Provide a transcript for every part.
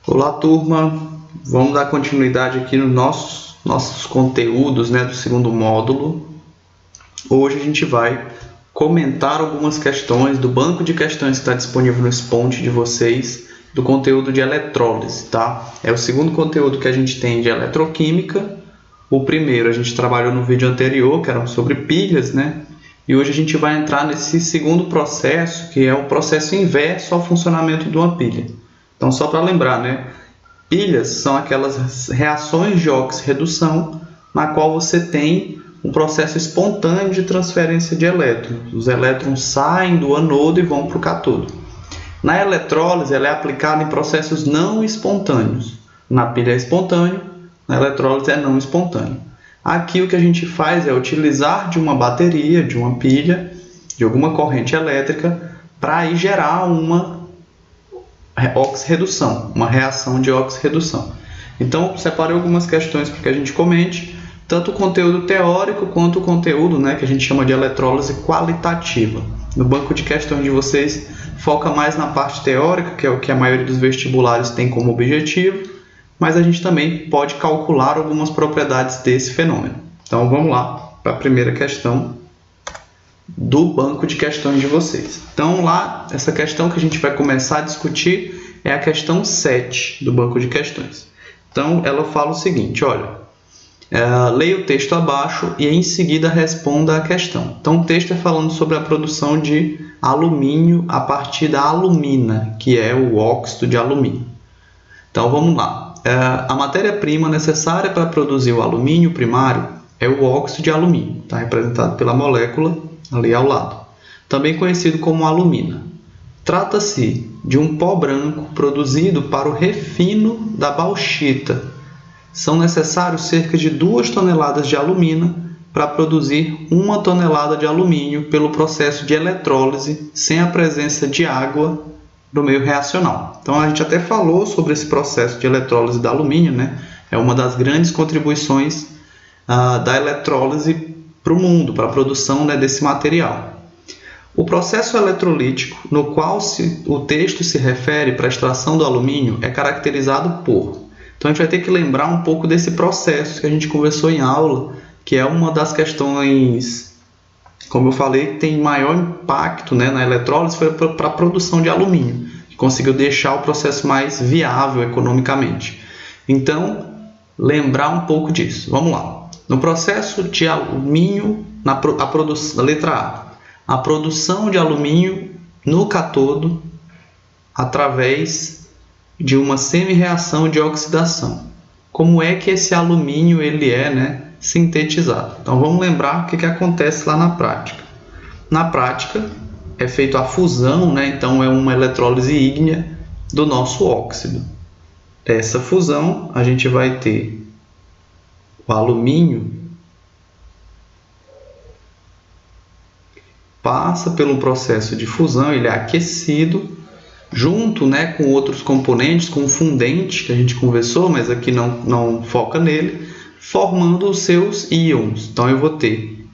Olá, turma! Vamos dar continuidade aqui nos nossos conteúdos, né, do segundo módulo. Hoje a gente vai comentar algumas questões do banco de questões que está disponível no Sponte de vocês, do conteúdo de eletrólise, tá? É o segundo conteúdo que a gente tem de eletroquímica. O primeiro a gente trabalhou no vídeo anterior, que era sobre pilhas, né? E hoje a gente vai entrar nesse segundo processo, que é o processo inverso ao funcionamento de uma pilha. Então, só para lembrar, né? Pilhas são aquelas reações de óxido-redução na qual você tem um processo espontâneo de transferência de elétrons. Os elétrons saem do anodo e vão para o cátodo. Na eletrólise, ela é aplicada em processos não espontâneos. Na pilha é espontâneo, na eletrólise é não espontâneo. Aqui o que a gente faz é utilizar de uma bateria, de uma pilha, de alguma corrente elétrica, para aí gerar uma oxirredução, uma reação de oxirredução. Então, separei algumas questões para que a gente comente, tanto o conteúdo teórico quanto o conteúdo, né, que a gente chama de eletrólise qualitativa. No banco de questões de vocês, foca mais na parte teórica, que é o que a maioria dos vestibulares tem como objetivo, mas a gente também pode calcular algumas propriedades desse fenômeno. Então, vamos lá para a primeira questão do banco de questões de vocês. Então, lá, essa questão que a gente vai começar a discutir é a questão 7 do banco de questões. Então, ela fala o seguinte, olha, leia o texto abaixo e em seguida responda a questão. Então, o texto é falando sobre a produção de alumínio a partir da alumina, que é o óxido de alumínio. Então, vamos lá. A matéria-prima necessária para produzir o alumínio primário é o óxido de alumínio, está representado pela molécula ali ao lado, também conhecido como alumina. Trata-se de um pó branco produzido para o refino da bauxita. São necessários cerca de 2 toneladas de alumina para produzir 1 tonelada de alumínio pelo processo de eletrólise sem a presença de água no meio reacional. Então a gente até falou sobre esse processo de eletrólise do alumínio, né? É uma das grandes contribuições da eletrólise para o mundo, para a produção, né, desse material. O processo eletrolítico, no qual o texto se refere para a extração do alumínio, é caracterizado por... Então, a gente vai ter que lembrar um pouco desse processo que a gente conversou em aula, que é uma das questões, como eu falei, que tem maior impacto, né, na eletrólise, foi para a produção de alumínio, que conseguiu deixar o processo mais viável economicamente. Então, lembrar um pouco disso. Vamos lá. No processo de alumínio, a letra A, a produção de alumínio no cátodo através de uma semi-reação de oxidação. Como é que esse alumínio ele é, né, sintetizado? Então vamos lembrar o que acontece lá na prática. Na prática é feita a fusão, né, então é uma eletrólise ígnea do nosso óxido. Essa fusão a gente vai ter o alumínio passa pelo processo de fusão, ele é aquecido junto, né, com outros componentes, com o fundente que a gente conversou, mas aqui não foca nele, formando os seus íons. Então eu vou ter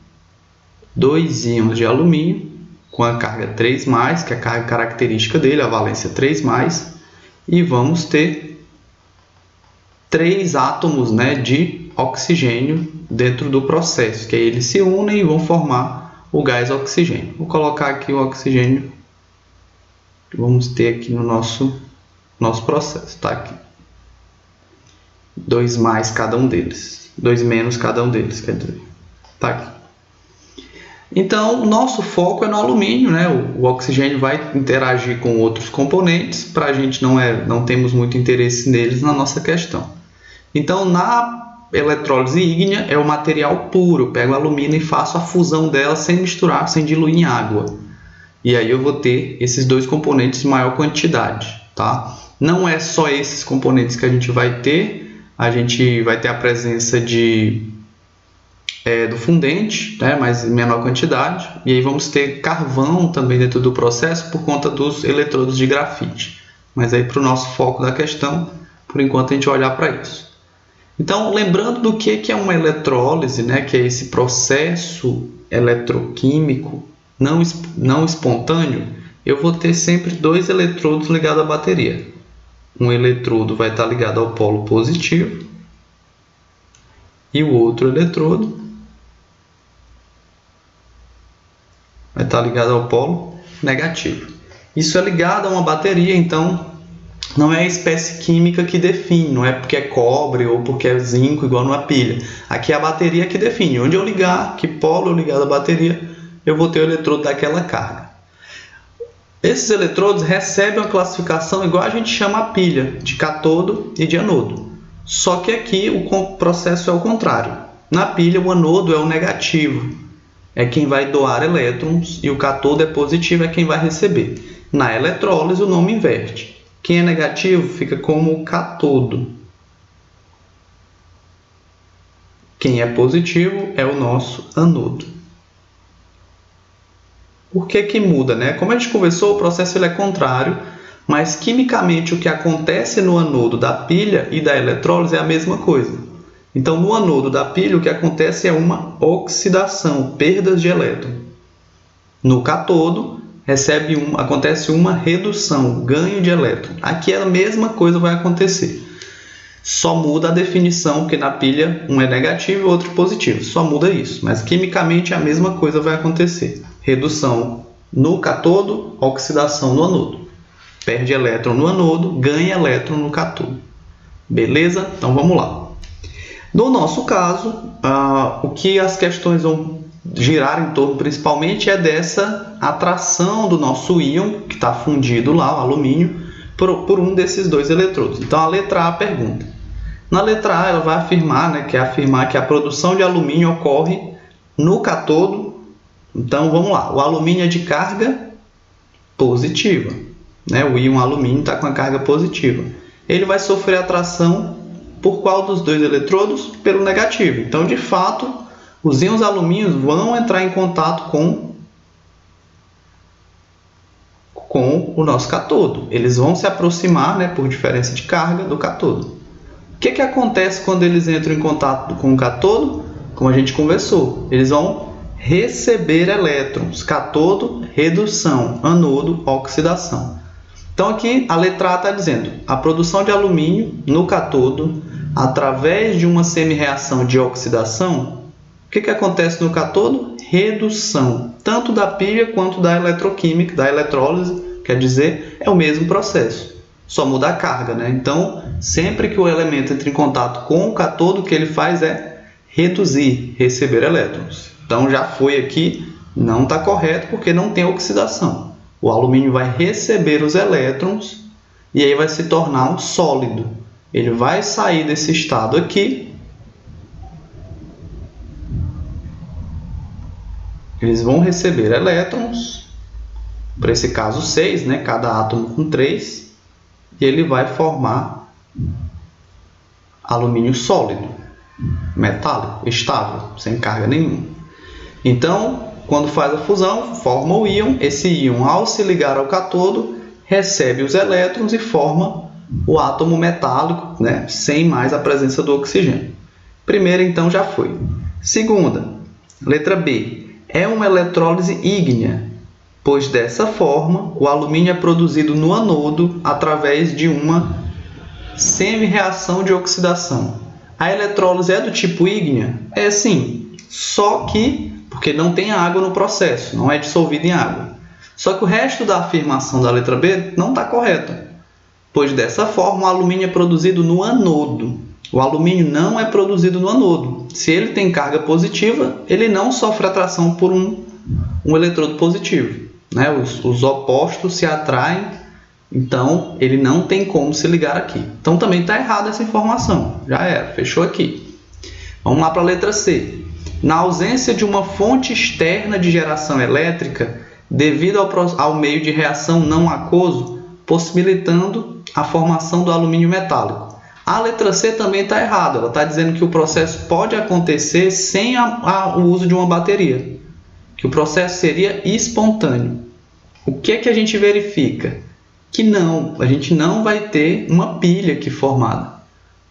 2 íons de alumínio com a carga 3+, que é a carga característica dele, a valência 3+, e vamos ter 3 átomos, né, de oxigênio dentro do processo, que aí eles se unem e vão formar o gás oxigênio. Vou colocar aqui o oxigênio que vamos ter aqui no nosso processo, tá aqui. 2+ cada um deles, 2- cada um deles, quer dizer, tá aqui. Então, o nosso foco é no alumínio, né? O oxigênio vai interagir com outros componentes, para a gente não temos muito interesse neles na nossa questão. Então, na eletrólise ígnea é o material puro, eu pego a alumina e faço a fusão dela sem misturar, sem diluir em água. E aí eu vou ter esses 2 componentes em maior quantidade, tá? Não é só esses componentes que a gente vai ter a presença do fundente, né, mas em menor quantidade, e aí vamos ter carvão também dentro do processo por conta dos eletrodos de grafite. Mas aí para o nosso foco da questão, por enquanto a gente vai olhar para isso. Então, lembrando do que é uma eletrólise, né, que é esse processo eletroquímico não espontâneo, eu vou ter sempre 2 eletrodos ligados à bateria. um eletrodo vai estar ligado ao polo positivo e o outro eletrodo vai estar ligado ao polo negativo. Isso é ligado a uma bateria, então não é a espécie química que define, não é porque é cobre ou porque é zinco igual numa pilha. Aqui é a bateria que define. Onde eu ligar, que polo eu ligar da bateria, eu vou ter o eletrodo daquela carga. Esses eletrodos recebem uma classificação igual a gente chama a pilha, de catodo e de anodo. Só que aqui o processo é o contrário. Na pilha, o anodo é o negativo, é quem vai doar elétrons, e o catodo é positivo, é quem vai receber. Na eletrólise, o nome inverte. Quem é negativo fica como catodo. Quem é positivo é o nosso anodo. Por que muda, né? Como a gente conversou, o processo ele é contrário, mas quimicamente o que acontece no anodo da pilha e da eletrólise é a mesma coisa. Então, no anodo da pilha, o que acontece é uma oxidação, perdas de elétron. No catodo, acontece uma redução, ganho de elétron. Aqui a mesma coisa vai acontecer. Só muda a definição, porque na pilha um é negativo e o outro positivo. Só muda isso, mas quimicamente a mesma coisa vai acontecer. Redução no catodo, oxidação no anodo. Perde elétron no anodo, ganha elétron no catodo. Beleza? Então vamos lá. No nosso caso, o que as questões vão girar em torno principalmente é dessa atração do nosso íon, que está fundido lá, o alumínio, por um desses dois eletrodos. Então a letra A pergunta. Na letra A ela vai afirmar, que a produção de alumínio ocorre no catodo. Então vamos lá, o alumínio é de carga positiva, né? O íon alumínio está com a carga positiva. Ele vai sofrer atração por qual dos dois eletrodos? Pelo negativo. Então, de fato, os íons alumínios vão entrar em contato com o nosso catodo. Eles vão se aproximar, né, por diferença de carga do catodo. O que acontece quando eles entram em contato com o catodo? Como a gente conversou, eles vão receber elétrons. Catodo, redução. Anodo, oxidação. Então aqui a letra A está dizendo a produção de alumínio no catodo através de uma semi-reação de oxidação. O que acontece no catodo? Redução, tanto da pilha quanto da eletroquímica, da eletrólise, quer dizer, é o mesmo processo, só muda a carga, né? Então, sempre que o elemento entra em contato com o catodo, o que ele faz é reduzir, receber elétrons. Então, já foi aqui, não está correto porque não tem oxidação. O alumínio vai receber os elétrons e aí vai se tornar um sólido. Ele vai sair desse estado aqui. Eles vão receber elétrons, para esse caso 6, né? Cada átomo com 3, e ele vai formar alumínio sólido, metálico, estável, sem carga nenhuma. Então, quando faz a fusão, forma o íon. Esse íon, ao se ligar ao catodo, recebe os elétrons e forma o átomo metálico, né? Sem mais a presença do oxigênio. Primeira, então, já foi. Segunda, letra B. É uma eletrólise ígnea, pois dessa forma o alumínio é produzido no anodo através de uma semi-reação de oxidação. A eletrólise é do tipo ígnea? É sim, só que porque não tem água no processo, não é dissolvido em água. Só que o resto da afirmação da letra B não está correta, pois dessa forma o alumínio é produzido no anodo. O alumínio não é produzido no anodo. Se ele tem carga positiva, ele não sofre atração por um eletrodo positivo, né? Os opostos se atraem, então ele não tem como se ligar aqui. Então também está errada essa informação. Já era, fechou aqui. Vamos lá para a letra C. Na ausência de uma fonte externa de geração elétrica, devido ao meio de reação não aquoso, possibilitando a formação do alumínio metálico. A letra C também está errada. Ela está dizendo que o processo pode acontecer sem o uso de uma bateria, que o processo seria espontâneo. O que a gente verifica? Que não, a gente não vai ter uma pilha aqui formada.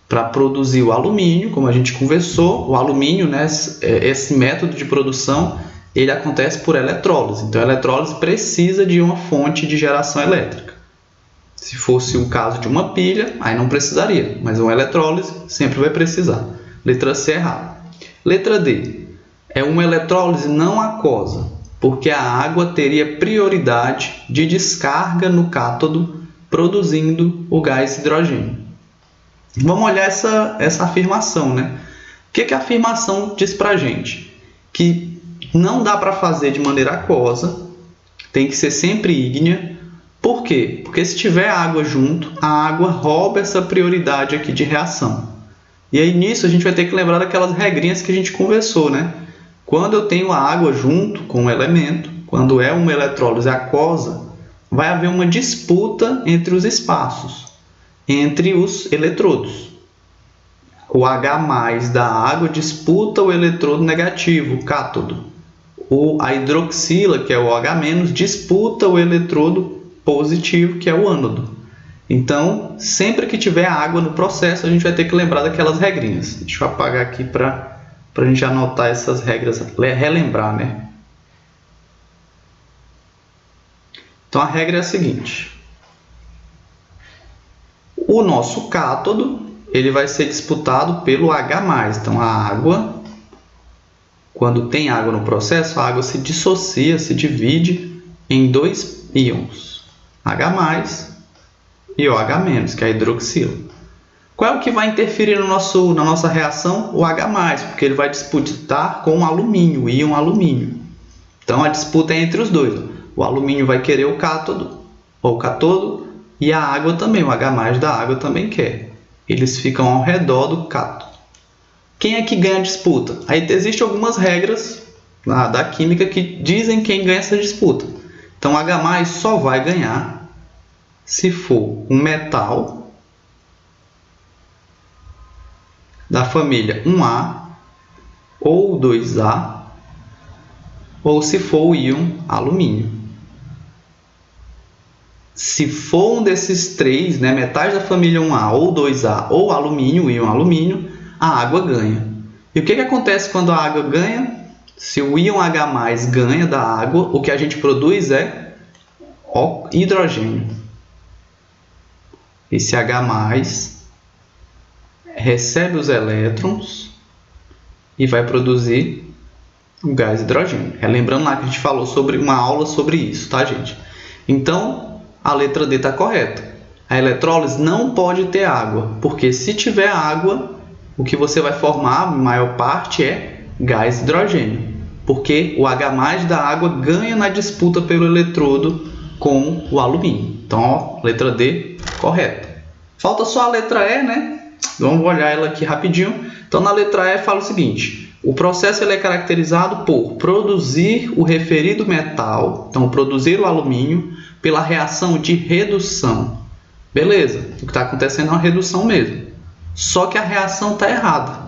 Para produzir o alumínio, como a gente conversou, o alumínio, né, esse método de produção, ele acontece por eletrólise. Então, a eletrólise precisa de uma fonte de geração elétrica. Se fosse o caso de uma pilha, aí não precisaria, mas uma eletrólise sempre vai precisar. Letra C é errada. Letra D é uma eletrólise não aquosa, porque a água teria prioridade de descarga no cátodo, produzindo o gás hidrogênio. Vamos olhar essa afirmação, né? O que a afirmação diz para a gente? Que não dá para fazer de maneira aquosa, tem que ser sempre ígnea. Por quê? Porque se tiver água junto, a água rouba essa prioridade aqui de reação. E aí nisso a gente vai ter que lembrar daquelas regrinhas que a gente conversou, né? Quando eu tenho a água junto com o elemento, quando é uma eletrólise aquosa, vai haver uma disputa entre os espaços, entre os eletrodos. O H+ da água disputa o eletrodo negativo, o cátodo. A hidroxila, que é o H-, disputa o eletrodo positivo, que é o ânodo. Então, sempre que tiver água no processo, a gente vai ter que lembrar daquelas regrinhas. Deixa eu apagar aqui para a gente anotar essas regras, relembrar, né? Então, a regra é a seguinte. O nosso cátodo, ele vai ser disputado pelo H+. Então, a água, quando tem água no processo, a água se dissocia, se divide em dois íons, H+ e OH-, que é a hidroxila. Qual é o que vai interferir na nossa reação? O H+, porque ele vai disputar com o alumínio, o íon alumínio. Então, a disputa é entre os dois. O alumínio vai querer o cátodo, ou o catodo, e a água também, o H+ da água também quer. Eles ficam ao redor do cátodo. Quem é que ganha a disputa? Aí existem algumas regras da química que dizem quem ganha essa disputa. Então, H+ só vai ganhar se for um metal da família 1A ou 2A, ou se for o íon alumínio. Se for um desses três, né, metais da família 1A ou 2A ou alumínio, o íon alumínio, a água ganha. E o que acontece quando a água ganha? Se o íon H+ ganha da água, o que a gente produz é hidrogênio. Esse H+ recebe os elétrons e vai produzir o gás hidrogênio. Lembrando lá que a gente falou sobre uma aula sobre isso, tá, gente? Então, a letra D está correta. A eletrólise não pode ter água, porque se tiver água, o que você vai formar, a maior parte, é gás hidrogênio, porque o H+ da água ganha na disputa pelo eletrodo com o alumínio. Então, ó, letra D, correta. Falta só a letra E, né? Vamos olhar ela aqui rapidinho. Então, na letra E, fala o seguinte. O processo ele é caracterizado por produzir o referido metal, então, produzir o alumínio, pela reação de redução. Beleza, o que está acontecendo é uma redução mesmo. Só que a reação está errada.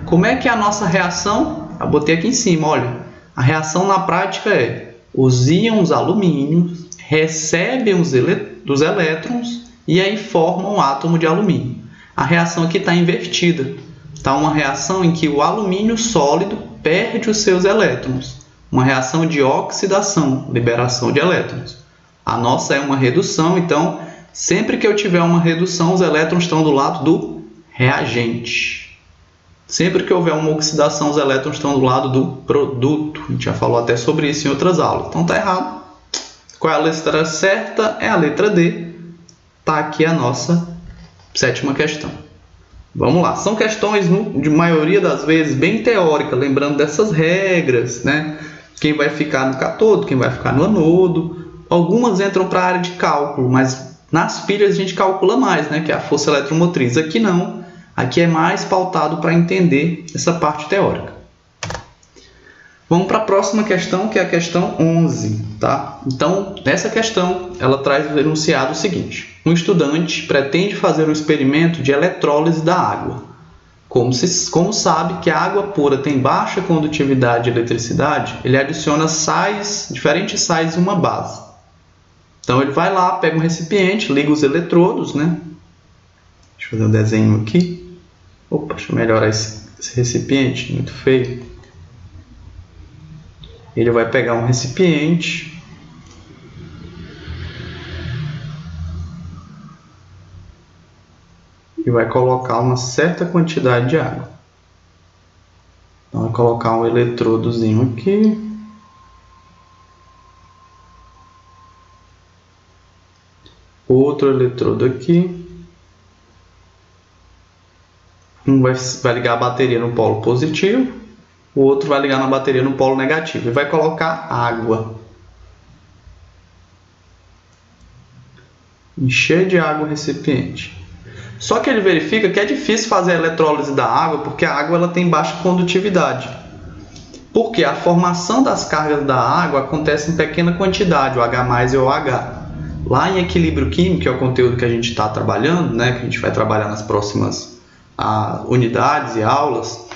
Como é que é a nossa reação? Eu botei aqui em cima, olha. A reação na prática é os íons alumínios recebem os elétrons e aí formam um átomo de alumínio. A reação aqui está invertida. Está uma reação em que o alumínio sólido perde os seus elétrons. Uma reação de oxidação, liberação de elétrons. A nossa é uma redução, então, sempre que eu tiver uma redução, os elétrons estão do lado do reagente. Sempre que houver uma oxidação, os elétrons estão do lado do produto. A gente já falou até sobre isso em outras aulas. Então, está errado. Qual é a letra certa? É a letra D. Está aqui a nossa 7ª questão. Vamos lá. São questões, de maioria das vezes, bem teóricas, lembrando dessas regras, né? Quem vai ficar no cátodo, quem vai ficar no anodo. Algumas entram para a área de cálculo, mas nas pilhas a gente calcula mais, né? Que é a força eletromotriz. Aqui não. Aqui é mais pautado para entender essa parte teórica. Vamos para a próxima questão, que é a questão 11, tá? Então, essa questão, ela traz o enunciado seguinte. Um estudante pretende fazer um experimento de eletrólise da água. Como sabe que a água pura tem baixa condutividade de eletricidade, ele adiciona diferentes sais em uma base. Então, ele vai lá, pega um recipiente, liga os eletrodos, né? Deixa eu fazer um desenho aqui. Opa, deixa eu melhorar esse recipiente, muito feio. Ele vai pegar um recipiente e vai colocar uma certa quantidade de água. Então, vai colocar um eletrodozinho aqui. Outro eletrodo aqui. Um vai ligar a bateria no polo positivo, o outro vai ligar na bateria no polo negativo e vai colocar água. Encher de água o recipiente. Só que ele verifica que é difícil fazer a eletrólise da água porque a água ela tem baixa condutividade. Porque a formação das cargas da água acontece em pequena quantidade, o H+ e o OH. Lá em equilíbrio químico, que é o conteúdo que a gente está trabalhando, né, que a gente vai trabalhar nas próximas unidades e aulas,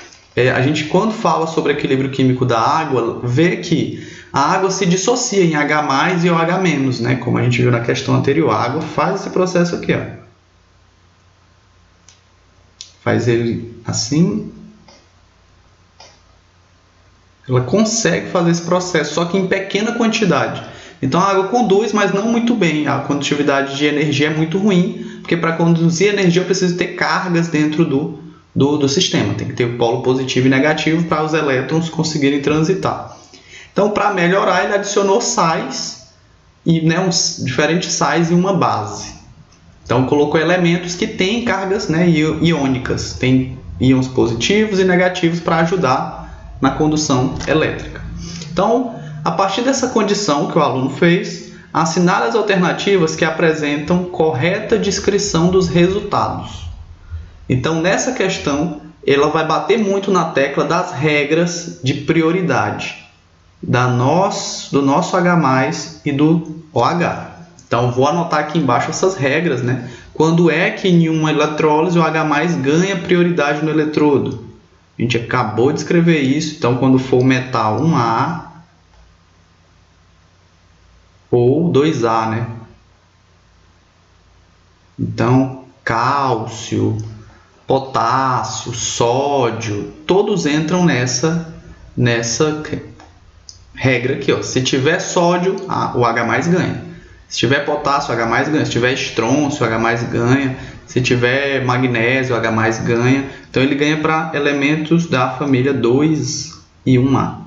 a gente, quando fala sobre equilíbrio químico da água, vê que a água se dissocia em H+ e OH-, né, como a gente viu na questão anterior. A água faz esse processo aqui, ó. Faz ele assim. Ela consegue fazer esse processo, só que em pequena quantidade. Então a água conduz, mas não muito bem. A condutividade de energia é muito ruim, porque para conduzir energia eu preciso ter cargas dentro do sistema. Tem que ter o polo positivo e negativo para os elétrons conseguirem transitar. Então, para melhorar, ele adicionou sais, diferentes sais e uma base. Então, colocou elementos que têm cargas, né, iônicas. Tem íons positivos e negativos para ajudar na condução elétrica. Então, a partir dessa condição que o aluno fez, assinale as alternativas que apresentam correta descrição dos resultados. Então, nessa questão, ela vai bater muito na tecla das regras de prioridade do nosso H+ e do OH. Então, vou anotar aqui embaixo essas regras, né? Quando é que em uma eletrólise o H+ ganha prioridade no eletrodo? A gente acabou de escrever isso. Então, quando for o metal 1A ou 2A, né? Então, cálcio, potássio, sódio, todos entram nessa regra aqui, ó. Se tiver sódio, o H+ ganha. Se tiver potássio, o H+ ganha. Se tiver estrôncio, o H+ ganha. Se tiver magnésio, o H+ ganha. Então, ele ganha para elementos da família 2 e 1A.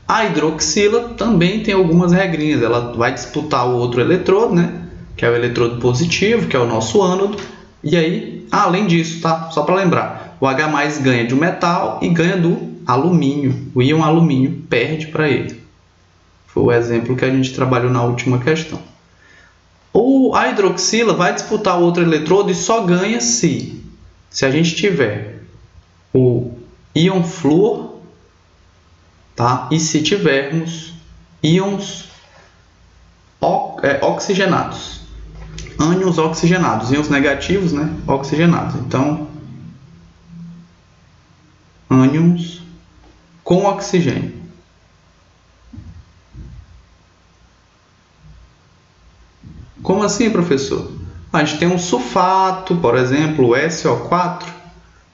A hidroxila também tem algumas regrinhas. Ela vai disputar o outro eletrodo, né? Que é o eletrodo positivo, que é o nosso ânodo. E aí, além disso, tá? Só para lembrar, o H+ ganha de um metal e ganha do alumínio. O íon alumínio perde para ele. Foi o exemplo que a gente trabalhou na última questão. A hidroxila vai disputar o outro eletrodo e só ganha se a gente tiver o íon flúor, tá? E se tivermos íons oxigenados. Ânions oxigenados, íons negativos, né? Oxigenados. Então, ânions com oxigênio. Como assim, professor? A gente tem um sulfato, por exemplo, o SO4.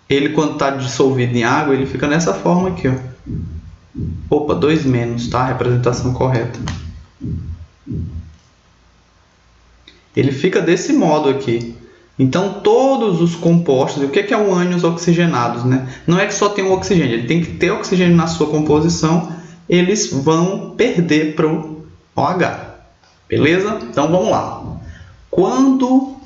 Ele, quando está dissolvido em água, ele fica nessa forma aqui, ó. Opa, 2-, tá? Representação correta. Ele fica desse modo aqui. Então, todos os compostos... O que é um ânions oxigenados, né? Não é que só tem o oxigênio. Ele tem que ter oxigênio na sua composição. Eles vão perder para o OH. Beleza? Então, vamos lá. Quando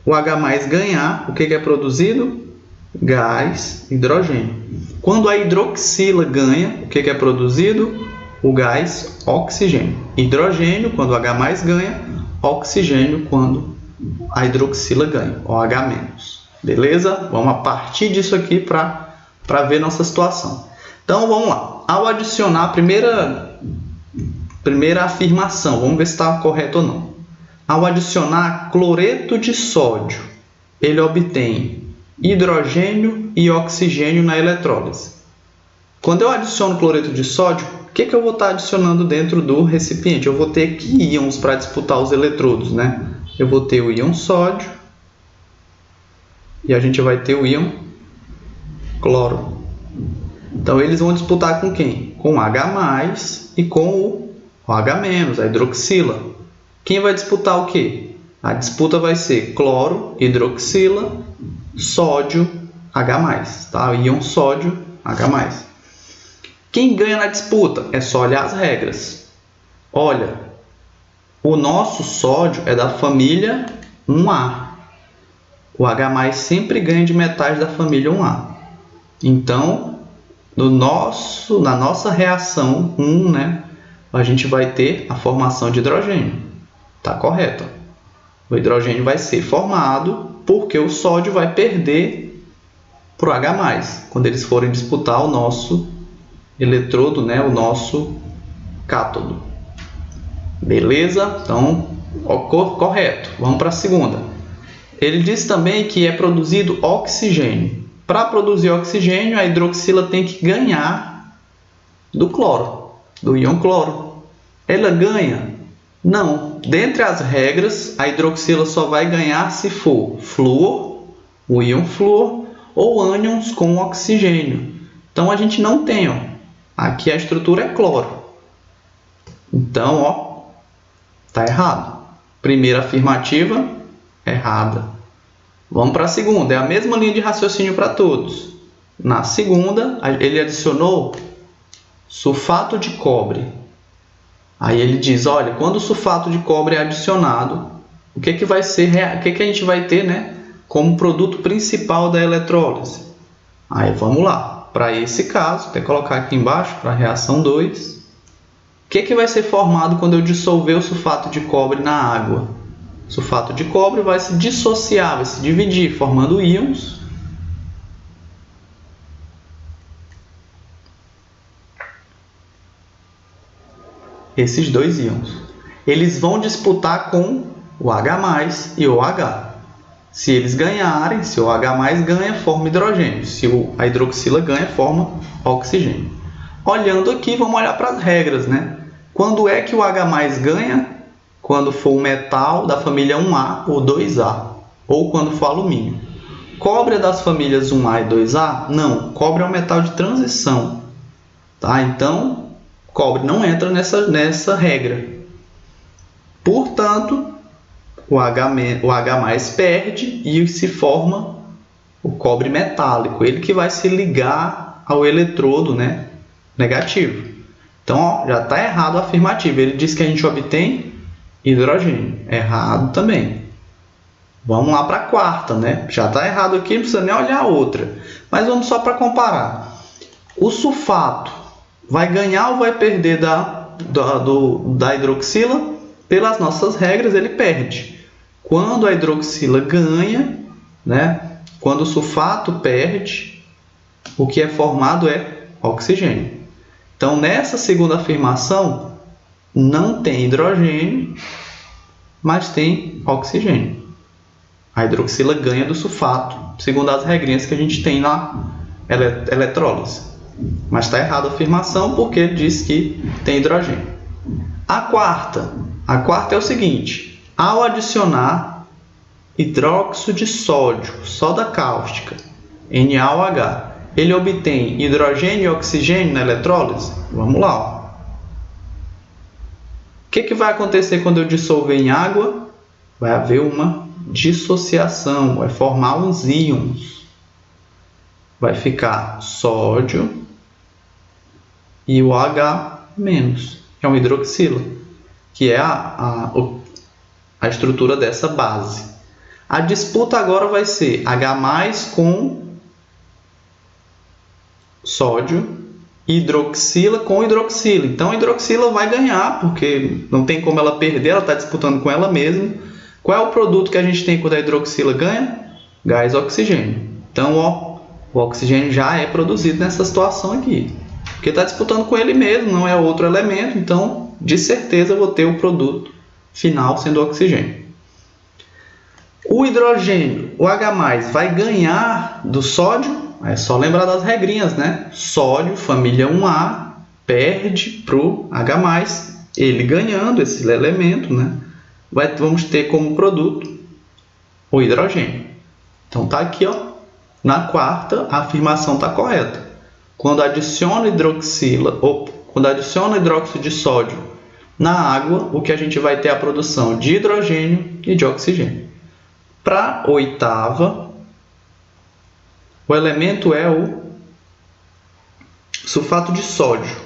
o H+ ganhar, o que é produzido? Gás, hidrogênio. Quando a hidroxila ganha, o que é produzido? O gás, oxigênio. Hidrogênio, quando o H+ ganha, oxigênio, quando a hidroxila ganha, OH-. Beleza? Vamos a partir disso aqui para ver nossa situação. Então, vamos lá. Ao adicionar a primeira afirmação, vamos ver se está correto ou não. Ao adicionar cloreto de sódio, ele obtém hidrogênio e oxigênio na eletrólise. Quando eu adiciono cloreto de sódio, o que eu vou estar adicionando dentro do recipiente? Eu vou ter aqui íons para disputar os eletrodos, né? Eu vou ter o íon sódio e a gente vai ter o íon cloro. Então, eles vão disputar com quem? Com o H+ e com o OH-, a hidroxila. Quem vai disputar o quê? A disputa vai ser cloro, hidroxila sódio H+, tá? O íon sódio H+. Quem ganha na disputa? É só olhar as regras. Olha, o nosso sódio é da família 1A. O H+ sempre ganha de metais da família 1A. Então, na nossa reação 1, né, a gente vai ter a formação de hidrogênio. Tá correto? O hidrogênio vai ser formado porque o sódio vai perder para o H+, quando eles forem disputar o nosso eletrodo, né, o nosso cátodo. Beleza? Então, correto. Vamos para a segunda. Ele diz também que é produzido oxigênio. Para produzir oxigênio, a hidroxila tem que ganhar do cloro, do íon cloro. Ela ganha? Não. Dentre as regras, a hidroxila só vai ganhar se for flúor, o íon flúor, ou ânions com oxigênio. Então, a gente não tem, ó. Aqui a estrutura é cloro. Então, ó, tá errado. Primeira afirmativa, errada. Vamos para a segunda. É a mesma linha de raciocínio para todos. Na segunda, ele adicionou sulfato de cobre. Aí ele diz, olha, quando o sulfato de cobre é adicionado, o que vai ser, o que a gente vai ter, né, como produto principal da eletrólise? Aí vamos lá. Para esse caso, até colocar aqui embaixo, para a reação 2, o que vai ser formado quando eu dissolver o sulfato de cobre na água? O sulfato de cobre vai se dissociar, vai se dividir, formando íons. Esses dois íons. Eles vão disputar com o H+ e o OH. Se eles ganharem, se o H+ ganha, forma hidrogênio. Se a hidroxila ganha, forma oxigênio. Olhando aqui, vamos olhar para as regras, né? Quando é que o H+ ganha? Quando for um metal da família 1A ou 2A, ou quando for alumínio. Cobre é das famílias 1A e 2A? Não, cobre é um metal de transição. Tá? Então, cobre não entra nessa regra. Portanto, o H+ perde e se forma o cobre metálico, ele que vai se ligar ao eletrodo, né, negativo. Então, ó, já está errado a afirmativa. Ele diz que a gente obtém hidrogênio. Errado também. Vamos lá para a quarta, né? Já está errado aqui, não precisa nem olhar a outra. Mas vamos só para comparar. O sulfato vai ganhar ou vai perder da hidroxila? Pelas nossas regras, ele perde. Quando a hidroxila ganha, né? Quando o sulfato perde, o que é formado é oxigênio. Então, nessa segunda afirmação, não tem hidrogênio, mas tem oxigênio. A hidroxila ganha do sulfato, segundo as regrinhas que a gente tem na eletrólise. Mas está errada a afirmação porque ele diz que tem hidrogênio. A quarta é o seguinte: ao adicionar hidróxido de sódio, soda cáustica, NaOH, ele obtém hidrogênio e oxigênio na eletrólise? Vamos lá. Ó. O que vai acontecer quando eu dissolver em água? Vai haver uma dissociação, vai formar uns íons. Vai ficar sódio e o H-, que é uma hidroxila, que é a estrutura dessa base. A disputa agora vai ser H+ com sódio, hidroxila com hidroxila. Então a hidroxila vai ganhar, porque não tem como ela perder, ela está disputando com ela mesma. Qual é o produto que a gente tem quando a hidroxila ganha? Gás oxigênio. Então, ó, o oxigênio já é produzido nessa situação aqui. Porque está disputando com ele mesmo, não é outro elemento, então de certeza eu vou ter o produto final sendo o oxigênio. O hidrogênio, o H+, vai ganhar do sódio? É só lembrar das regrinhas, né? Sódio, família 1A, perde para o H+, ele ganhando esse elemento, né? Vamos ter como produto o hidrogênio. Então tá aqui, ó, na quarta, a afirmação está correta. Quando adiciona hidróxido de sódio na água, o que a gente vai ter é a produção de hidrogênio e de oxigênio. Para a oitava, O elemento é o sulfato de sódio.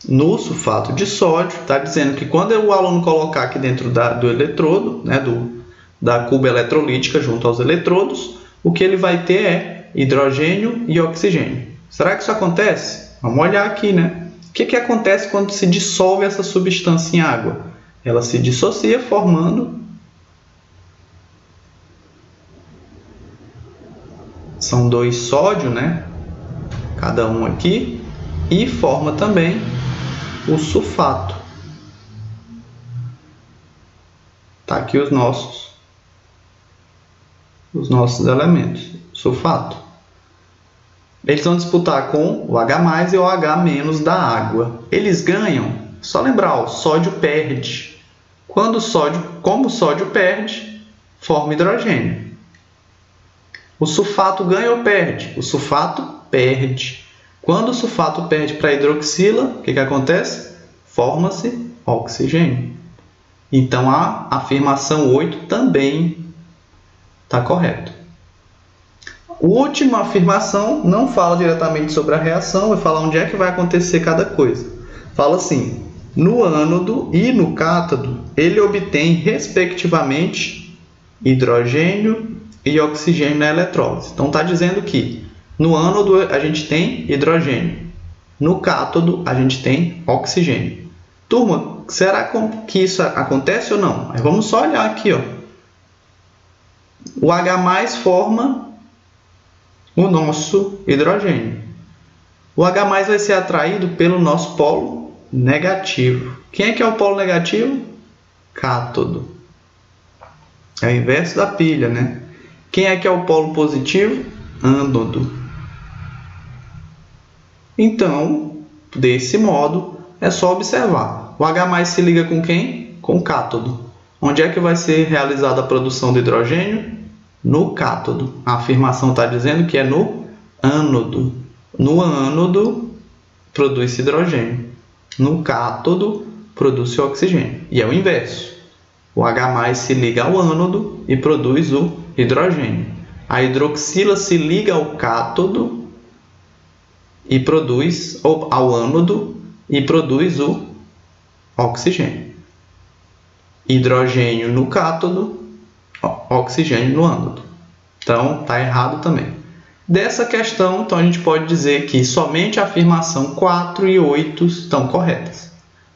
No sulfato de sódio, está dizendo que quando o aluno colocar aqui dentro do eletrodo, né, da cuba eletrolítica junto aos eletrodos, o que ele vai ter é hidrogênio e oxigênio. Será que isso acontece? Vamos olhar aqui, né? O que acontece quando se dissolve essa substância em água? Ela se dissocia formando... São 2 sódio, né? Cada um aqui. E forma também o sulfato. Tá aqui os nossos elementos. Sulfato. Eles vão disputar com o H+, e o H- da água. Eles ganham, só lembrar, o sódio perde. Como o sódio perde, forma hidrogênio. O sulfato ganha ou perde? O sulfato perde. Quando o sulfato perde para a hidroxila, o que acontece? Forma-se oxigênio. Então, a afirmação 8 também está correta. A última afirmação não fala diretamente sobre a reação, vai falar onde é que vai acontecer cada coisa. Fala assim, no ânodo e no cátodo, ele obtém, respectivamente, hidrogênio e oxigênio na eletrólise. Então, está dizendo que no ânodo a gente tem hidrogênio, no cátodo a gente tem oxigênio. Turma, será que isso acontece ou não? Aí vamos só olhar aqui, ó. O H+ forma o nosso hidrogênio. O H+ vai ser atraído pelo nosso polo negativo. Quem é que é o polo negativo? Cátodo. É o inverso da pilha, né? Quem é que é o polo positivo? Ânodo. Então, desse modo, é só observar. O H+ se liga com quem? Com o cátodo. Onde é que vai ser realizada a produção de hidrogênio? No cátodo. A afirmação está dizendo que é no ânodo. No ânodo, produz hidrogênio. No cátodo, produz oxigênio. E é o inverso. O H+ se liga ao ânodo e produz o hidrogênio. A hidroxila se liga ao cátodo e produz, ou ao ânodo, e produz o oxigênio. Hidrogênio no cátodo, oxigênio no ânodo. Então, está errado também. Dessa questão, então, a gente pode dizer que somente a afirmação 4 e 8 estão corretas.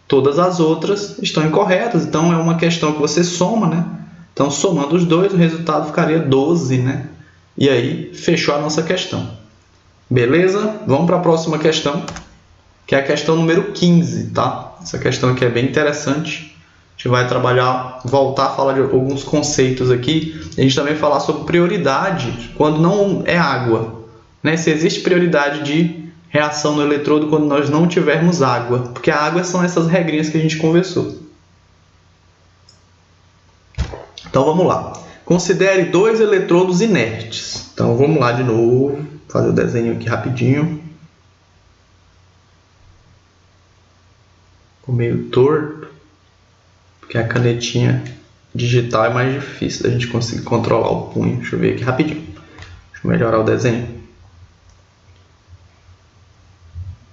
Todas as outras estão incorretas, então é uma questão que você soma, né? Então, somando os dois, o resultado ficaria 12, né? E aí, fechou a nossa questão. Beleza? Vamos para a próxima questão, que é a questão número 15, tá? Essa questão aqui é bem interessante. A gente vai trabalhar, voltar a falar de alguns conceitos aqui. A gente também vai falar sobre prioridade quando não é água, né? Se existe prioridade de reação no eletrodo quando nós não tivermos água, porque a água são essas regrinhas que a gente conversou. Então vamos lá. Considere 2 eletrodos inertes. Então vamos lá de novo, fazer o desenho aqui rapidinho. Ficou meio torto, porque a canetinha digital é mais difícil da gente conseguir controlar o punho. Deixa eu ver aqui rapidinho. Deixa eu melhorar o desenho.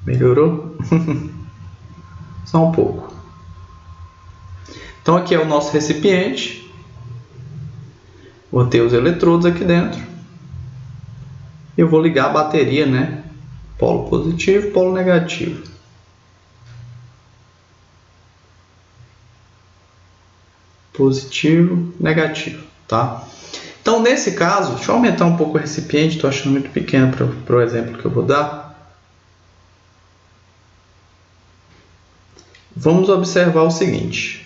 Melhorou? Só um pouco. Então aqui é o nosso recipiente. Vou ter os eletrodos aqui dentro. Eu vou ligar a bateria, né? Polo positivo, polo negativo. Positivo, negativo, tá? Então, nesse caso, deixa eu aumentar um pouco o recipiente. Estou achando muito pequeno para o exemplo que eu vou dar. Vamos observar o seguinte.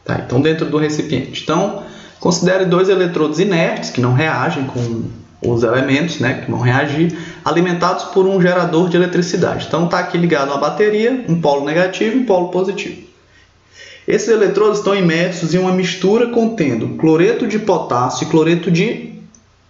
Tá, então, dentro do recipiente. Então, considere 2 eletrodos inertes, que não reagem com os elementos, né, que vão reagir, alimentados por um gerador de eletricidade. Então, está aqui ligado uma bateria, um polo negativo e um polo positivo. Esses eletrodos estão imersos em uma mistura contendo cloreto de potássio e cloreto de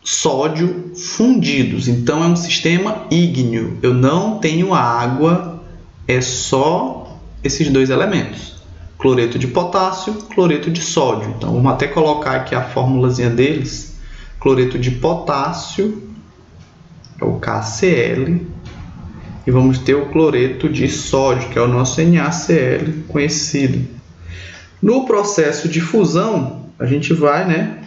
sódio fundidos. Então, é um sistema ígneo. Eu não tenho água é só esses dois elementos, cloreto de potássio, cloreto de sódio. Então, vamos até colocar aqui a formulazinha deles. Cloreto de potássio é o KCl, e vamos ter o cloreto de sódio, que é o nosso NaCl conhecido. No processo de fusão, a gente vai,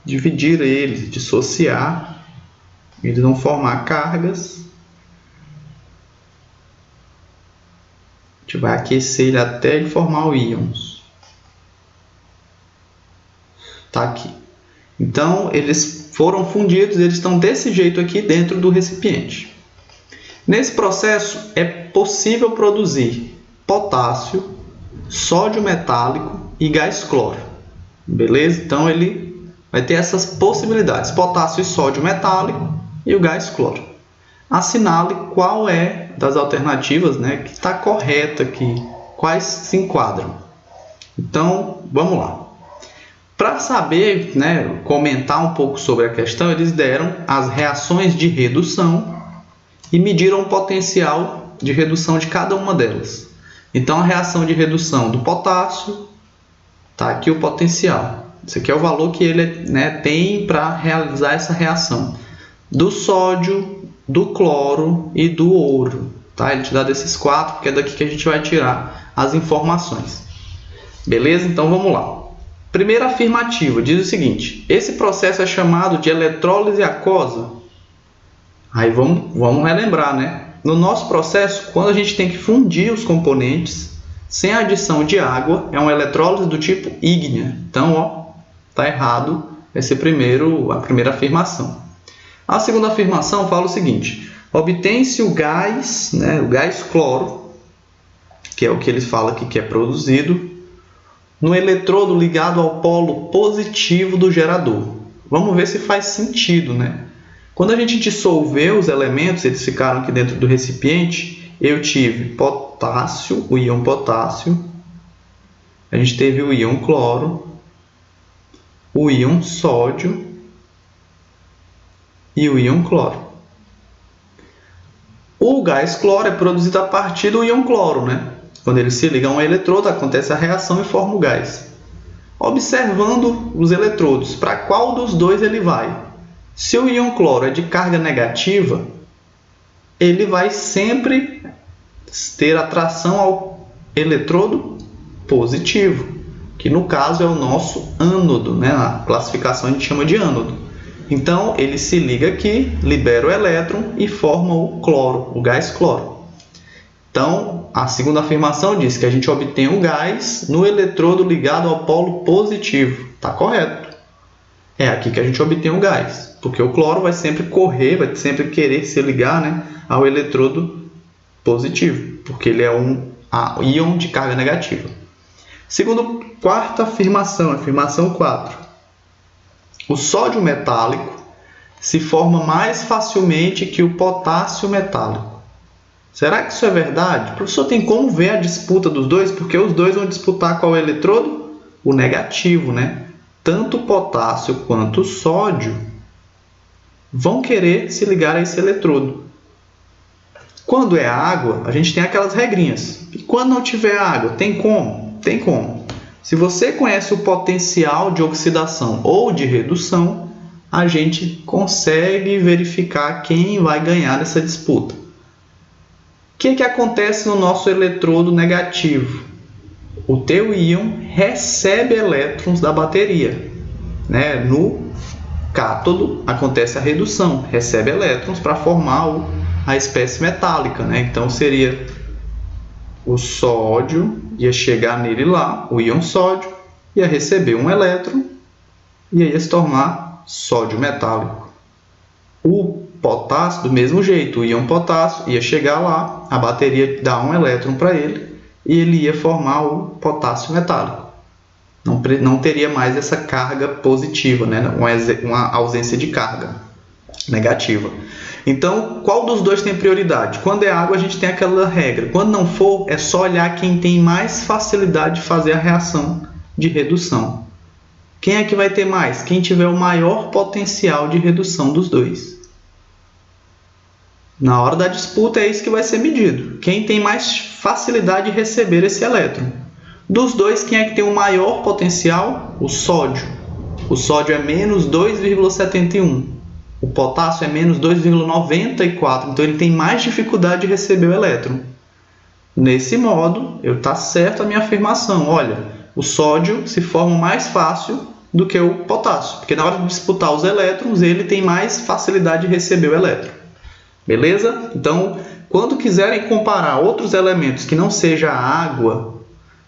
dividir eles, dissociar, eles vão formar cargas. A gente vai aquecer ele até ele formar o íons. Tá aqui. Então, eles foram fundidos, eles estão desse jeito aqui dentro do recipiente. Nesse processo, é possível produzir potássio, sódio metálico e gás cloro. Beleza? Então, ele vai ter essas possibilidades, potássio e sódio metálico e o gás cloro. Assinale qual é das alternativas, que está correta aqui, quais se enquadram. Então, vamos lá. Para saber, comentar um pouco sobre a questão, eles deram as reações de redução e mediram o potencial de redução de cada uma delas. Então, a reação de redução do potássio, está aqui o potencial. Esse aqui é o valor que ele tem para realizar essa reação. Do sódio, do cloro e do ouro. Tá? Ele te dá desses quatro, porque é daqui que a gente vai tirar as informações. Beleza? Então, vamos lá. Primeira afirmativa diz o seguinte: esse processo é chamado de eletrólise aquosa. Aí vamos relembrar, No nosso processo, quando a gente tem que fundir os componentes sem adição de água, é uma eletrólise do tipo ígnea. Então, tá errado esse a primeira afirmação. A segunda afirmação fala o seguinte: obtém-se o gás, o gás cloro, que é o que eles falam aqui que é produzido, no eletrodo ligado ao polo positivo do gerador. Vamos ver se faz sentido, Quando a gente dissolveu os elementos, eles ficaram aqui dentro do recipiente, eu tive potássio, o íon potássio, a gente teve o íon cloro, o íon sódio e o íon cloro. O gás cloro é produzido a partir do íon cloro, Quando ele se liga a um eletrodo, acontece a reação e forma o gás. Observando os eletrodos, para qual dos dois ele vai? Se o íon cloro é de carga negativa, ele vai sempre ter atração ao eletrodo positivo, que no caso é o nosso ânodo, Na classificação a gente chama de ânodo. Então, ele se liga aqui, libera o elétron e forma o cloro, o gás cloro. Então, a segunda afirmação diz que a gente obtém o gás no eletrodo ligado ao polo positivo. Está correto. É aqui que a gente obtém o gás, porque o cloro vai sempre correr, vai sempre querer se ligar ao eletrodo positivo, porque ele é um íon de carga negativa. Quarta afirmação, afirmação 4. O sódio metálico se forma mais facilmente que o potássio metálico. Será que isso é verdade? O professor tem como ver a disputa dos dois? Porque os dois vão disputar qual eletrodo? O negativo, Tanto o potássio quanto o sódio vão querer se ligar a esse eletrodo. Quando é água, a gente tem aquelas regrinhas. E quando não tiver água, tem como? Tem como. Se você conhece o potencial de oxidação ou de redução, a gente consegue verificar quem vai ganhar nessa disputa. O que acontece no nosso eletrodo negativo? O teu íon recebe elétrons da bateria. No cátodo acontece a redução, recebe elétrons para formar a espécie metálica. Então seria o sódio, ia chegar nele lá, o íon sódio, ia receber um elétron e ia se tornar sódio metálico. O potássio, do mesmo jeito, o íon potássio ia chegar lá, a bateria dá um elétron para ele e ele ia formar o potássio metálico. Não teria mais essa carga positiva, uma ausência de carga negativa. Então, qual dos dois tem prioridade? Quando é água, a gente tem aquela regra. Quando não for, é só olhar quem tem mais facilidade de fazer a reação de redução. Quem é que vai ter mais? Quem tiver o maior potencial de redução dos dois. Na hora da disputa é isso que vai ser medido. Quem tem mais facilidade de receber esse elétron? Dos dois, quem é que tem o maior potencial? O sódio. O sódio é menos 2,71. O potássio é menos 2,94. Então ele tem mais dificuldade de receber o elétron. Nesse modo, está certo a minha afirmação. Olha, o sódio se forma mais fácil do que o potássio. Porque na hora de disputar os elétrons, ele tem mais facilidade de receber o elétron. Beleza? Então, quando quiserem comparar outros elementos que não seja a água,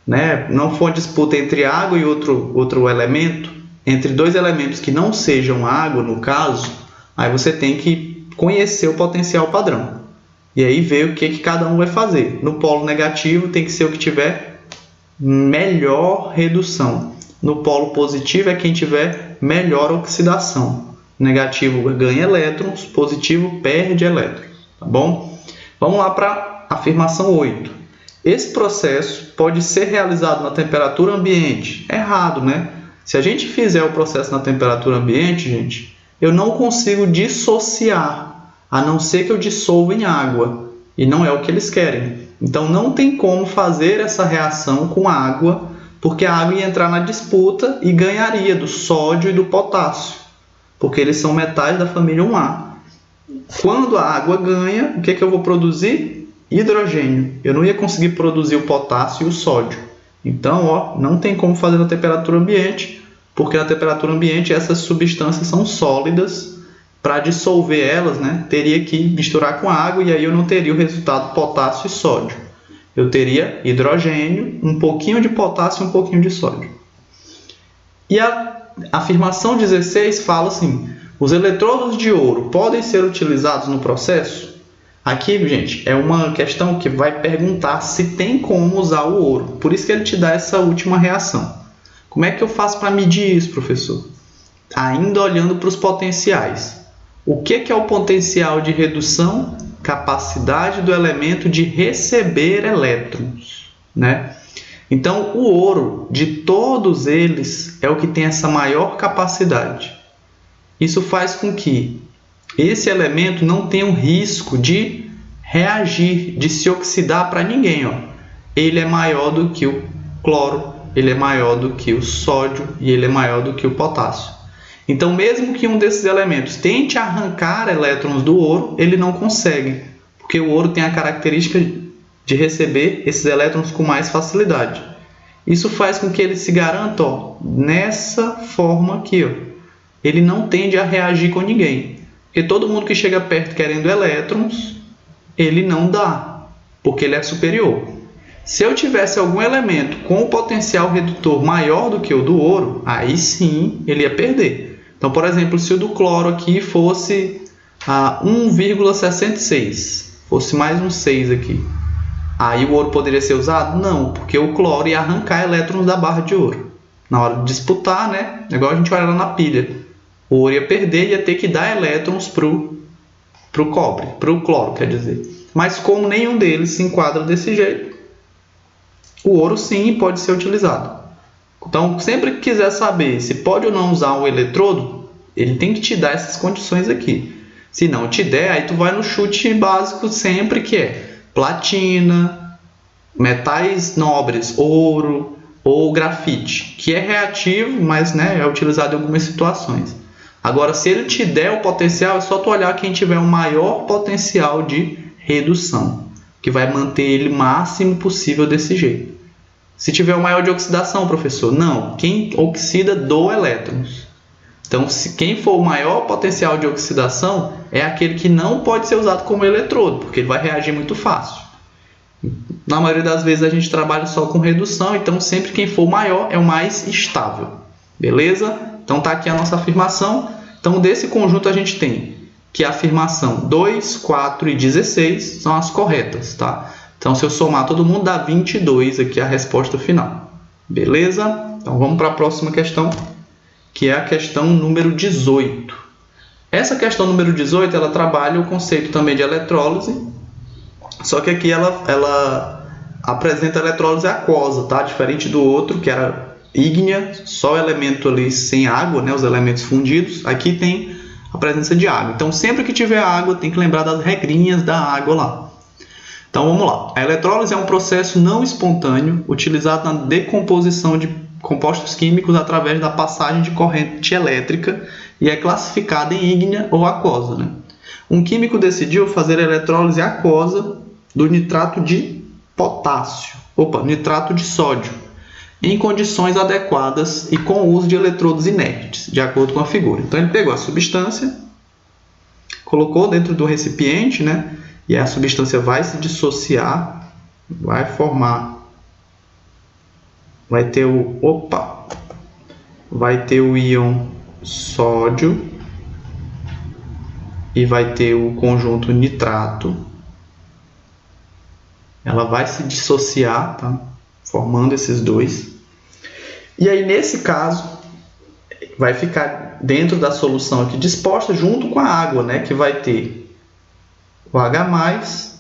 né, não for disputa entre água e outro elemento, entre dois elementos que não sejam água, no caso, aí você tem que conhecer o potencial padrão. E aí ver o que cada um vai fazer. No polo negativo tem que ser o que tiver melhor redução. No polo positivo é quem tiver melhor oxidação. Negativo ganha elétrons, positivo perde elétrons. Tá bom? Vamos lá para a afirmação 8. Esse processo pode ser realizado na temperatura ambiente. Errado, né? Se a gente fizer o processo na temperatura ambiente, gente, eu não consigo dissociar, a não ser que eu dissolva em água. E não é o que eles querem. Então não tem como fazer essa reação com água, porque a água ia entrar na disputa e ganharia do sódio e do potássio, porque eles são metais da família 1A. Quando a água ganha, o que eu vou produzir? Hidrogênio. Eu não ia conseguir produzir o potássio e o sódio. Então, não tem como fazer na temperatura ambiente, porque na temperatura ambiente essas substâncias são sólidas. Para dissolver elas, né, teria que misturar com água e aí eu não teria o resultado potássio e sódio. Eu teria hidrogênio, um pouquinho de potássio e um pouquinho de sódio. E a afirmação 16 fala assim: os eletrodos de ouro podem ser utilizados no processo? Aqui, gente, é uma questão que vai perguntar se tem como usar o ouro. Por isso que ele te dá essa última reação. Como é que eu faço para medir isso, professor? Ainda olhando para os potenciais. O que é o potencial de redução? Capacidade do elemento de receber elétrons, né? Então, o ouro, de todos eles, é o que tem essa maior capacidade. Isso faz com que esse elemento não tenha um risco de reagir, de se oxidar para ninguém. Ele é maior do que o cloro, ele é maior do que o sódio e ele é maior do que o potássio. Então, mesmo que um desses elementos tente arrancar elétrons do ouro, ele não consegue, porque o ouro tem a característica de receber esses elétrons com mais facilidade. Isso faz com que ele se garanta nessa forma aqui. Ele não tende a reagir com ninguém. Porque todo mundo que chega perto querendo elétrons, ele não dá, porque ele é superior. Se eu tivesse algum elemento com o potencial redutor maior do que o do ouro, aí sim ele ia perder. Então, por exemplo, se o do cloro aqui fosse a 1,66, fosse mais um 6 aqui, aí o ouro poderia ser usado? Não, porque o cloro ia arrancar elétrons da barra de ouro. Na hora de disputar, né? Igual a gente olha lá na pilha. O ouro ia perder e ia ter que dar elétrons para o cobre, para o cloro, quer dizer. Mas como nenhum deles se enquadra desse jeito, o ouro sim pode ser utilizado. Então, sempre que quiser saber se pode ou não usar um eletrodo, ele tem que te dar essas condições aqui. Se não te der, aí tu vai no chute básico sempre, que é platina, metais nobres, ouro ou grafite, que é reativo, mas né, é utilizado em algumas situações. Agora, se ele te der o potencial, é só tu olhar quem tiver o maior potencial de redução, que vai manter ele máximo possível desse jeito. Se tiver o maior de oxidação, professor, não, quem oxida doa elétrons. Então, quem for o maior potencial de oxidação é aquele que não pode ser usado como eletrodo, porque ele vai reagir muito fácil. Na maioria das vezes a gente trabalha só com redução, então sempre quem for maior é o mais estável. Beleza? Então tá aqui a nossa afirmação. Então desse conjunto a gente tem que a afirmação 2, 4 e 16 são as corretas, tá? Então se eu somar todo mundo dá 22 aqui a resposta final. Beleza? Então vamos para a próxima questão, que é a questão número 18. Essa questão número 18, ela trabalha o conceito também de eletrólise, só que aqui ela apresenta a eletrólise aquosa, tá? Diferente do outro, que era ígnea, só o elemento ali sem água, né? Os elementos fundidos. Aqui tem a presença de água. Então, sempre que tiver água, tem que lembrar das regrinhas da água lá. Então, vamos lá. A eletrólise é um processo não espontâneo utilizado na decomposição de compostos químicos através da passagem de corrente elétrica e é classificada em ígnea ou aquosa, né? Um químico decidiu fazer a eletrólise aquosa do nitrato de nitrato de sódio, em condições adequadas e com o uso de eletrodos inertes, de acordo com a figura. Então, ele pegou a substância, colocou dentro do recipiente, né? E a substância vai se dissociar, vai ter o íon sódio e vai ter o conjunto nitrato. Ela vai se dissociar, tá? Formando esses dois. E aí, nesse caso, vai ficar dentro da solução aqui disposta junto com a água, né? Que vai ter o H+,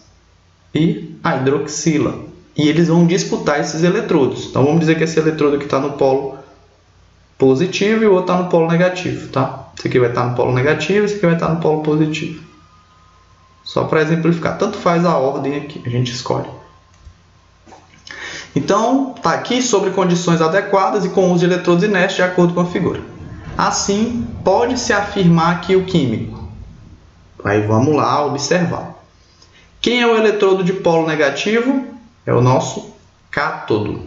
e a hidroxila. E eles vão disputar esses eletrodos. Então, vamos dizer que esse eletrodo aqui está no polo positivo e o outro está no polo negativo, tá? Esse aqui vai estar no polo negativo, esse aqui vai estar no polo positivo. Só para exemplificar. Tanto faz a ordem aqui, a gente escolhe. Então, está aqui sobre condições adequadas e com uso de eletrodos inertes de acordo com a figura. Assim, pode-se afirmar que o químico. Aí vamos lá observar. Quem é o eletrodo de polo negativo? É o nosso cátodo.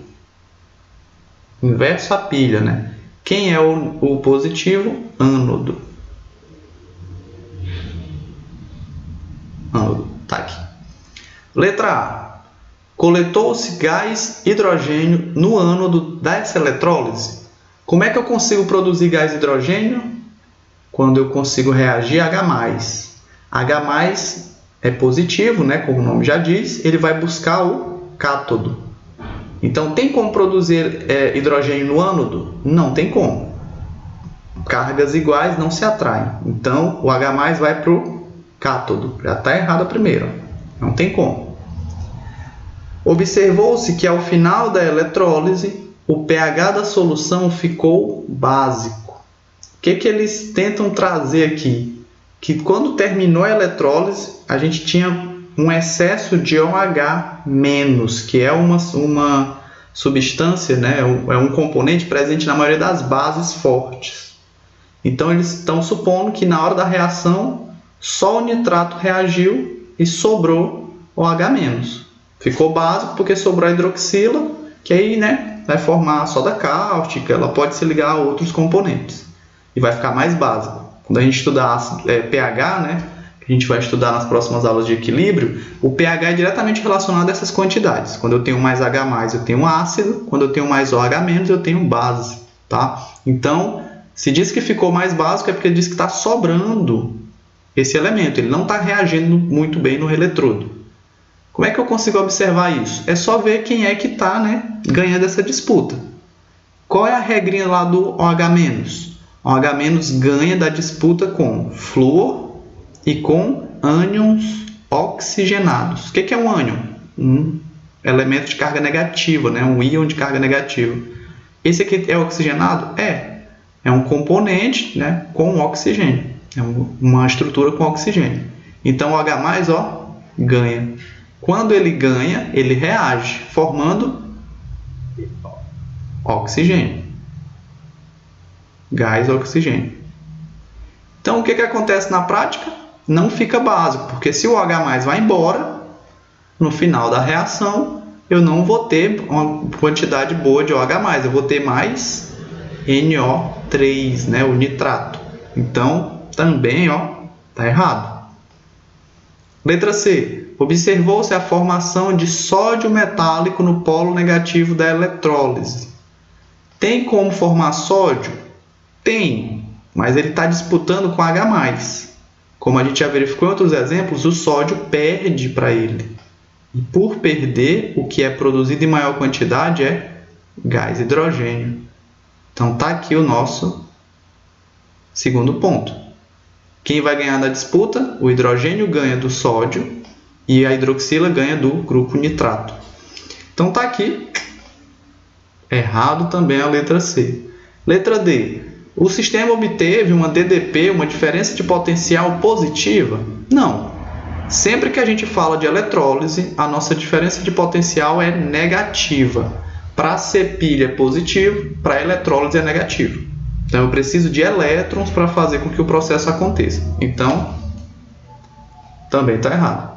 Inverso à pilha, né? Quem é o positivo? Ânodo. Ânodo. Tá aqui. Letra A. Coletou-se gás hidrogênio no ânodo dessa eletrólise. Como é que eu consigo produzir gás hidrogênio? Quando eu consigo reagir H+. H+ é positivo, né? Como o nome já diz, ele vai buscar o cátodo. Então, tem como produzir hidrogênio no ânodo? Não tem como. Cargas iguais não se atraem. Então, o H+ vai para o cátodo. Já está errado a primeira. Não tem como. Observou-se que ao final da eletrólise, o pH da solução ficou básico. O que eles tentam trazer aqui? Que quando terminou a eletrólise, a gente tinha um excesso de OH-, que é uma substância, né? É um componente presente na maioria das bases fortes. Então, eles estão supondo que na hora da reação, só o nitrato reagiu e sobrou OH-. Ficou básico porque sobrou a hidroxila, que aí, né, vai formar a soda cáustica, ela pode se ligar a outros componentes e vai ficar mais básico. Quando a gente estudar pH, né, que a gente vai estudar nas próximas aulas de equilíbrio, o pH é diretamente relacionado a essas quantidades. Quando eu tenho mais H+, eu tenho ácido. Quando eu tenho mais OH-, eu tenho base. Tá? Então, se diz que ficou mais básico, é porque diz que está sobrando esse elemento. Ele não está reagindo muito bem no eletrodo. Como é que eu consigo observar isso? É só ver quem é que está, né, ganhando essa disputa. Qual é a regrinha lá do OH-? O OH- ganha da disputa com flúor e com ânions oxigenados. O que é um ânion? Um elemento de carga negativa, né? Um íon de carga negativa. Esse aqui é oxigenado? É um componente, né, com oxigênio. É uma estrutura com oxigênio. Então, o H+, ganha. Quando ele ganha, ele reage, formando oxigênio. Gás oxigênio. Então, o que acontece na prática? Não fica básico, porque se o H+ vai embora, no final da reação, eu não vou ter uma quantidade boa de OH+, eu vou ter mais NO3, né, o nitrato. Então, também está errado. Letra C. Observou-se a formação de sódio metálico no polo negativo da eletrólise. Tem como formar sódio? Tem, mas ele está disputando com H+. Como a gente já verificou em outros exemplos, o sódio perde para ele. E por perder, o que é produzido em maior quantidade é gás hidrogênio. Então está aqui o nosso segundo ponto. Quem vai ganhar na disputa? O hidrogênio ganha do sódio e a hidroxila ganha do grupo nitrato. Então está aqui. Errado também a letra C. Letra D. O sistema obteve uma DDP, uma diferença de potencial positiva? Não. Sempre que a gente fala de eletrólise, a nossa diferença de potencial é negativa. Para ser pilha é positivo, para eletrólise é negativo. Então eu preciso de elétrons para fazer com que o processo aconteça. Então, também está errado.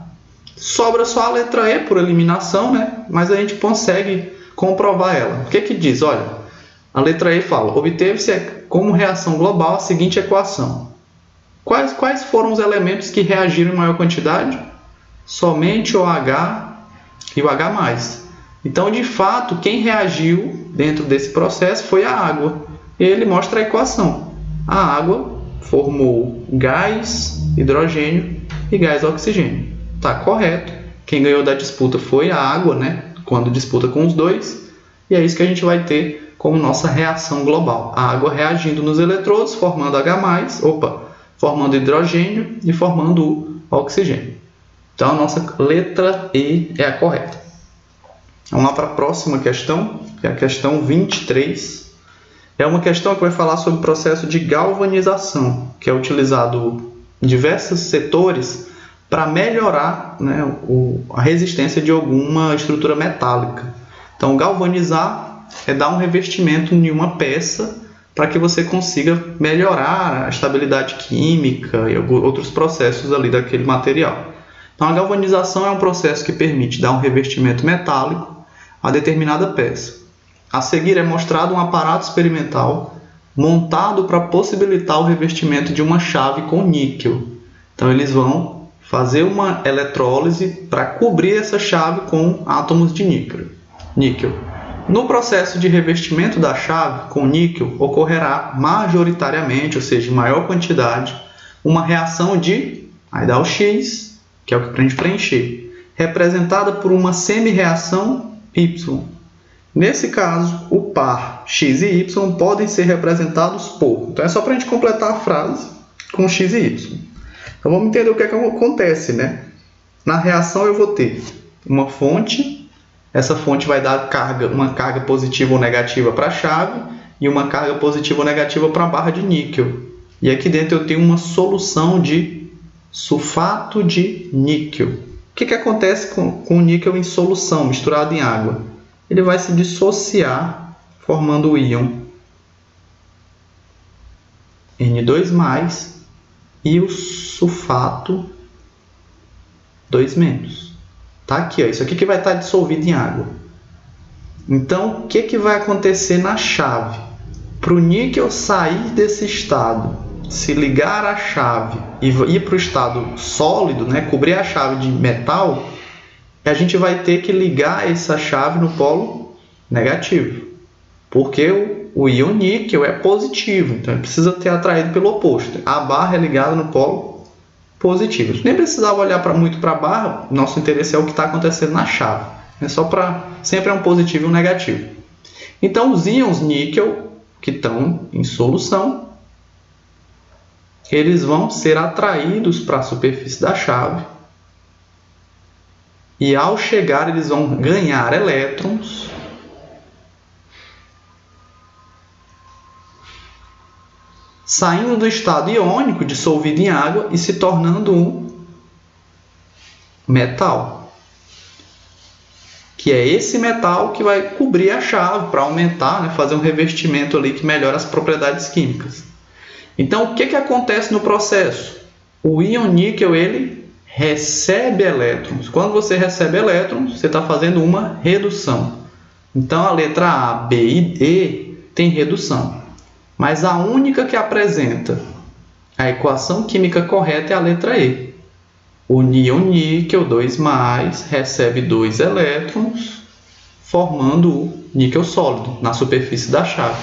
Sobra só a letra E por eliminação, né? Mas a gente consegue comprovar ela. O que diz? Olha, a letra E fala: obteve-se como reação global a seguinte equação. Quais foram os elementos que reagiram em maior quantidade? Somente o H e o H+. Então, de fato, quem reagiu dentro desse processo foi a água. Ele mostra a equação. A água formou gás hidrogênio e gás oxigênio. Está correto. Quem ganhou da disputa foi a água, né? Quando disputa com os dois. E é isso que a gente vai ter como nossa reação global. A água reagindo nos eletrodos, formando H+, formando hidrogênio e formando o oxigênio. Então, a nossa letra E é a correta. Vamos lá para a próxima questão, que é a questão 23. É uma questão que vai falar sobre o processo de galvanização, que é utilizado em diversos setores para melhorar, né, a resistência de alguma estrutura metálica. Então, galvanizar é dar um revestimento em uma peça para que você consiga melhorar a estabilidade química e outros processos ali daquele material. Então, a galvanização é um processo que permite dar um revestimento metálico a determinada peça. A seguir é mostrado um aparato experimental montado para possibilitar o revestimento de uma chave com níquel. Então, eles vão fazer uma eletrólise para cobrir essa chave com átomos de níquel. No processo de revestimento da chave com níquel, ocorrerá majoritariamente, ou seja, em maior quantidade, uma reação de, aí dá o X, que é o que a gente preencher, representada por uma semi-reação Y. Nesse caso, o par X e Y podem ser representados por... Então, é só para a gente completar a frase com X e Y. Então, vamos entender o que acontece, né? Na reação, eu vou ter uma fonte. Essa fonte vai dar uma carga positiva ou negativa para a chave e uma carga positiva ou negativa para a barra de níquel. E aqui dentro eu tenho uma solução de sulfato de níquel. O que acontece com o níquel em solução, misturado em água? Ele vai se dissociar, formando o íon N2+, e o sulfato 2-. Tá aqui, ó, isso aqui que vai estar dissolvido em água. Então, o que vai acontecer na chave? Para o níquel sair desse estado, se ligar à chave e ir para o estado sólido, né, cobrir a chave de metal, a gente vai ter que ligar essa chave no polo negativo, porque o íon níquel é positivo, então ele precisa ter atraído pelo oposto. A barra é ligada no polo positivo. Nem precisava olhar muito para a barra, nosso interesse é o que está acontecendo na chave. É só para sempre é um positivo e um negativo. Então, os íons níquel que estão em solução, eles vão ser atraídos para a superfície da chave. E ao chegar, eles vão ganhar elétrons saindo do estado iônico, dissolvido em água, e se tornando um metal. Que é esse metal que vai cobrir a chave para aumentar, né, fazer um revestimento ali que melhora as propriedades químicas. Então, o que acontece no processo? O íon níquel, ele recebe elétrons. Quando você recebe elétrons, você está fazendo uma redução. Então, a letra A, B e E tem redução. Mas a única que apresenta a equação química correta é a letra E. O íon níquel 2+, recebe 2 elétrons, formando o níquel sólido na superfície da chave.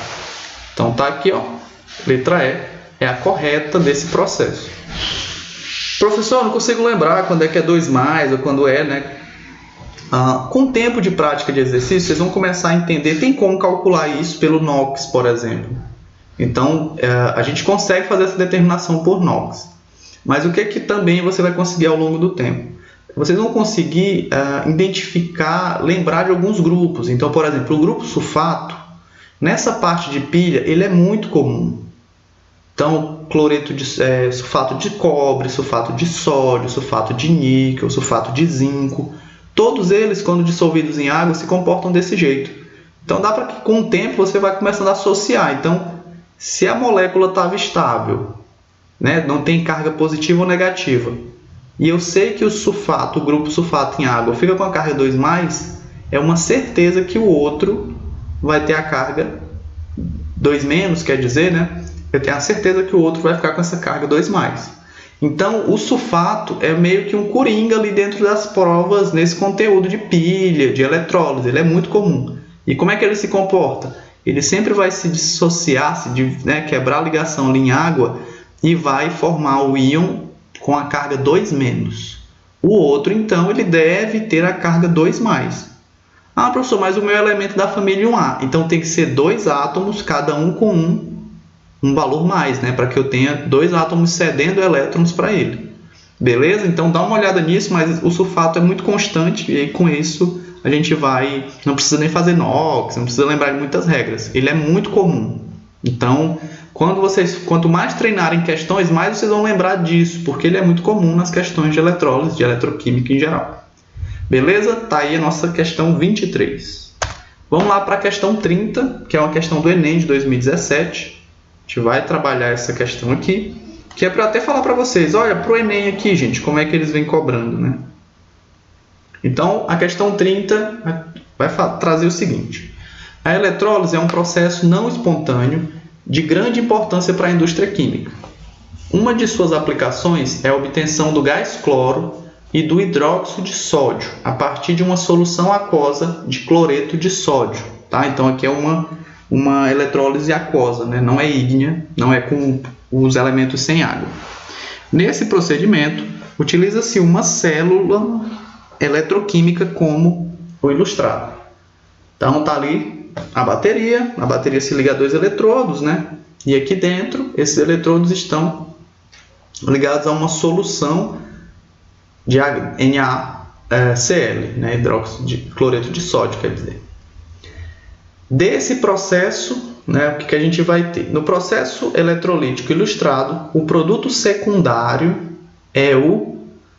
Então, está aqui, ó, letra E é a correta desse processo. Professor, não consigo lembrar quando é que é 2+, ou quando é, né? Com o tempo de prática de exercício, vocês vão começar a entender, tem como calcular isso pelo NOx, por exemplo. Então, a gente consegue fazer essa determinação por NOx. Mas o que também você vai conseguir ao longo do tempo? Vocês vão conseguir identificar, lembrar de alguns grupos. Então, por exemplo, o grupo sulfato, nessa parte de pilha, ele é muito comum. Então, sulfato de cobre, sulfato de sódio, sulfato de níquel, sulfato de zinco, todos eles, quando dissolvidos em água, se comportam desse jeito. Então, dá para que com o tempo você vai começando a associar. Então, se a molécula estava estável, né, não tem carga positiva ou negativa, e eu sei que o grupo sulfato em água fica com a carga 2+, é uma certeza que o outro vai ter a carga 2-, quer dizer, né? Eu tenho a certeza que o outro vai ficar com essa carga 2+. Então, o sulfato é meio que um coringa ali dentro das provas, nesse conteúdo de pilha, de eletrólise. Ele é muito comum. E como é que ele se comporta? Ele sempre vai se dissociar, quebrar a ligação ali em água e vai formar o íon com a carga 2-. O outro, então, ele deve ter a carga 2+. Ah, professor, mas o meu elemento da família 1A. Então, tem que ser 2 átomos, cada um com um valor mais, né? Para que eu tenha 2 átomos cedendo elétrons para ele. Beleza? Então, dá uma olhada nisso, mas o sulfato é muito constante e aí, com isso a gente não precisa nem fazer NOx, não precisa lembrar de muitas regras. Ele é muito comum. Então, quanto mais treinarem questões, mais vocês vão lembrar disso, porque ele é muito comum nas questões de eletrólise, de eletroquímica em geral. Beleza? Tá aí a nossa questão 23. Vamos lá para a questão 30, que é uma questão do Enem de 2017. A gente vai trabalhar essa questão aqui, que é para até falar para vocês, olha, para o Enem aqui, gente, como é que eles vêm cobrando, né? Então, a questão 30 vai trazer o seguinte. A eletrólise é um processo não espontâneo de grande importância para a indústria química. Uma de suas aplicações é a obtenção do gás cloro e do hidróxido de sódio a partir de uma solução aquosa de cloreto de sódio. Tá? Então, aqui é uma eletrólise aquosa, né? Não é ígnea, não é com os elementos sem água. Nesse procedimento, utiliza-se uma célula eletroquímica como o ilustrado. Então, está ali a bateria se liga a 2 eletrodos, né? E aqui dentro, esses eletrodos estão ligados a uma solução de NaCl, né? Hidróxido de cloreto de sódio, quer dizer. Desse processo, né, o que a gente vai ter? No processo eletrolítico ilustrado, o produto secundário é o...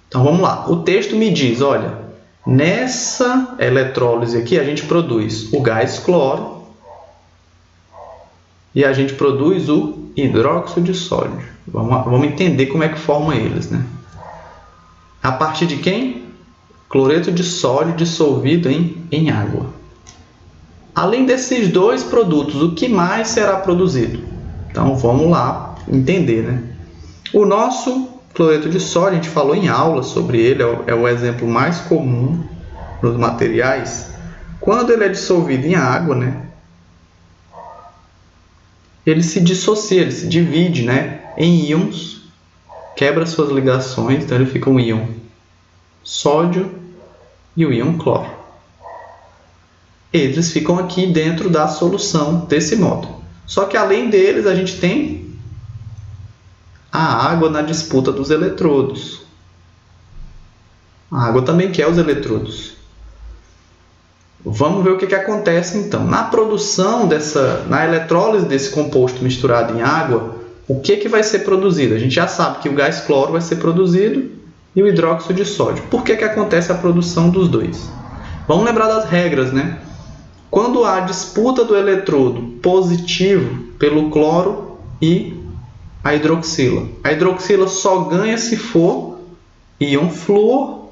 Então, vamos lá. O texto me diz, olha, nessa eletrólise aqui, a gente produz o gás cloro e a gente produz o hidróxido de sódio. Vamos entender como é que forma eles, né? A partir de quem? Cloreto de sódio dissolvido em água. Além desses 2 produtos, o que mais será produzido? Então, vamos lá entender, né? O nosso cloreto de sódio, a gente falou em aula sobre ele, é o exemplo mais comum nos materiais. Quando ele é dissolvido em água, né? Ele se dissocia, ele se divide, né? Em íons, quebra suas ligações, então ele fica um íon sódio e o íon cloro. Eles ficam aqui dentro da solução desse modo. Só que além deles, a gente tem a água na disputa dos eletrodos. A água também quer os eletrodos. Vamos ver o que acontece então. Na produção na eletrólise desse composto misturado em água, o que vai ser produzido? A gente já sabe que o gás cloro vai ser produzido e o hidróxido de sódio. Por que acontece a produção dos dois? Vamos lembrar das regras, né? Quando há disputa do eletrodo positivo pelo cloro e a hidroxila só ganha se for íon flúor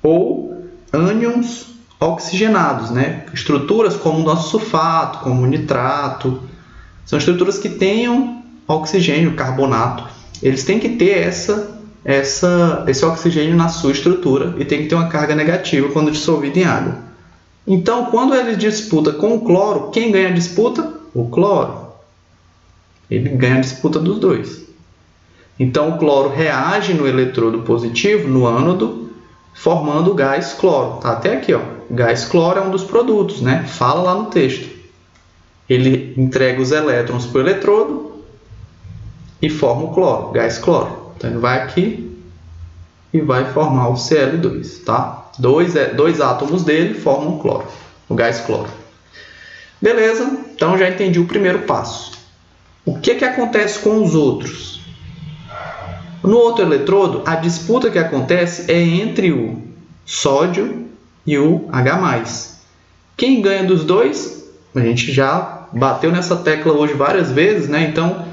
ou ânions oxigenados, né? Estruturas como o nosso sulfato, como o nitrato, são estruturas que tenham oxigênio, carbonato. Eles têm que ter esse oxigênio na sua estrutura e tem que ter uma carga negativa quando dissolvido em água. Então, quando ele disputa com o cloro, quem ganha a disputa? O cloro. Ele ganha a disputa dos dois. Então, o cloro reage no eletrodo positivo, no ânodo, formando o gás cloro. Tá até aqui, ó. Gás cloro é um dos produtos, né? Fala lá no texto. Ele entrega os elétrons para o eletrodo e forma o cloro, gás cloro. Então, ele vai aqui e vai formar o Cl2, tá? Dois átomos dele formam o cloro, o gás cloro. Beleza? Então, já entendi o primeiro passo. O que acontece com os outros? No outro eletrodo, a disputa que acontece é entre o sódio e o H+. Quem ganha dos dois? A gente já bateu nessa tecla hoje várias vezes, né? Então,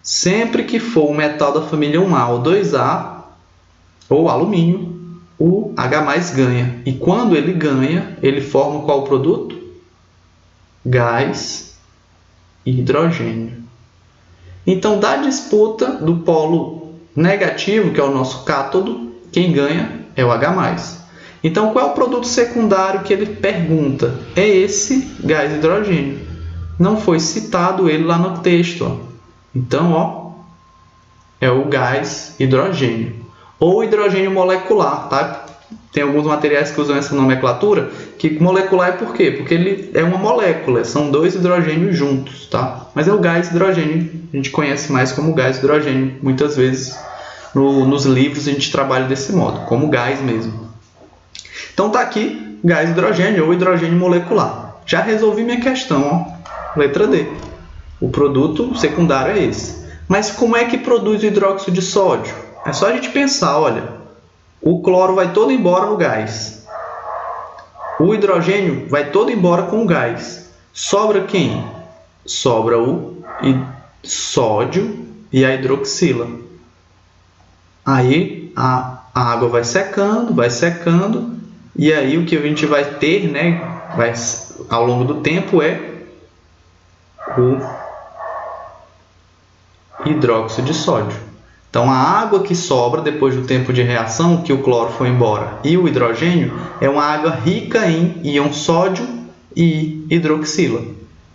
sempre que for um metal da família 1A ou 2A, ou alumínio, o H+ ganha. E quando ele ganha, ele forma qual produto? Gás e hidrogênio. Então, da disputa do polo negativo, que é o nosso cátodo, quem ganha é o H+. Então, qual é o produto secundário que ele pergunta? É esse gás hidrogênio. Não foi citado ele lá no texto. Ó. Então, é o gás hidrogênio. Ou hidrogênio molecular, tá? Tem alguns materiais que usam essa nomenclatura, que molecular é por quê? Porque ele é uma molécula, são dois hidrogênios juntos, tá? Mas é o gás hidrogênio, a gente conhece mais como gás hidrogênio. Muitas vezes nos livros a gente trabalha desse modo, como gás mesmo. Então tá aqui, gás hidrogênio ou hidrogênio molecular. Já resolvi minha questão, ó. Letra D. O produto secundário é esse. Mas como é que produz o hidróxido de sódio? É só a gente pensar, olha, o cloro vai todo embora no gás. O hidrogênio vai todo embora com o gás. Sobra quem? Sobra o sódio e a hidroxila. Aí a água vai secando, e aí o que a gente vai ter, né, ao longo do tempo é o hidróxido de sódio. Então, a água que sobra depois do tempo de reação, que o cloro foi embora, e o hidrogênio, é uma água rica em íon sódio e hidroxila.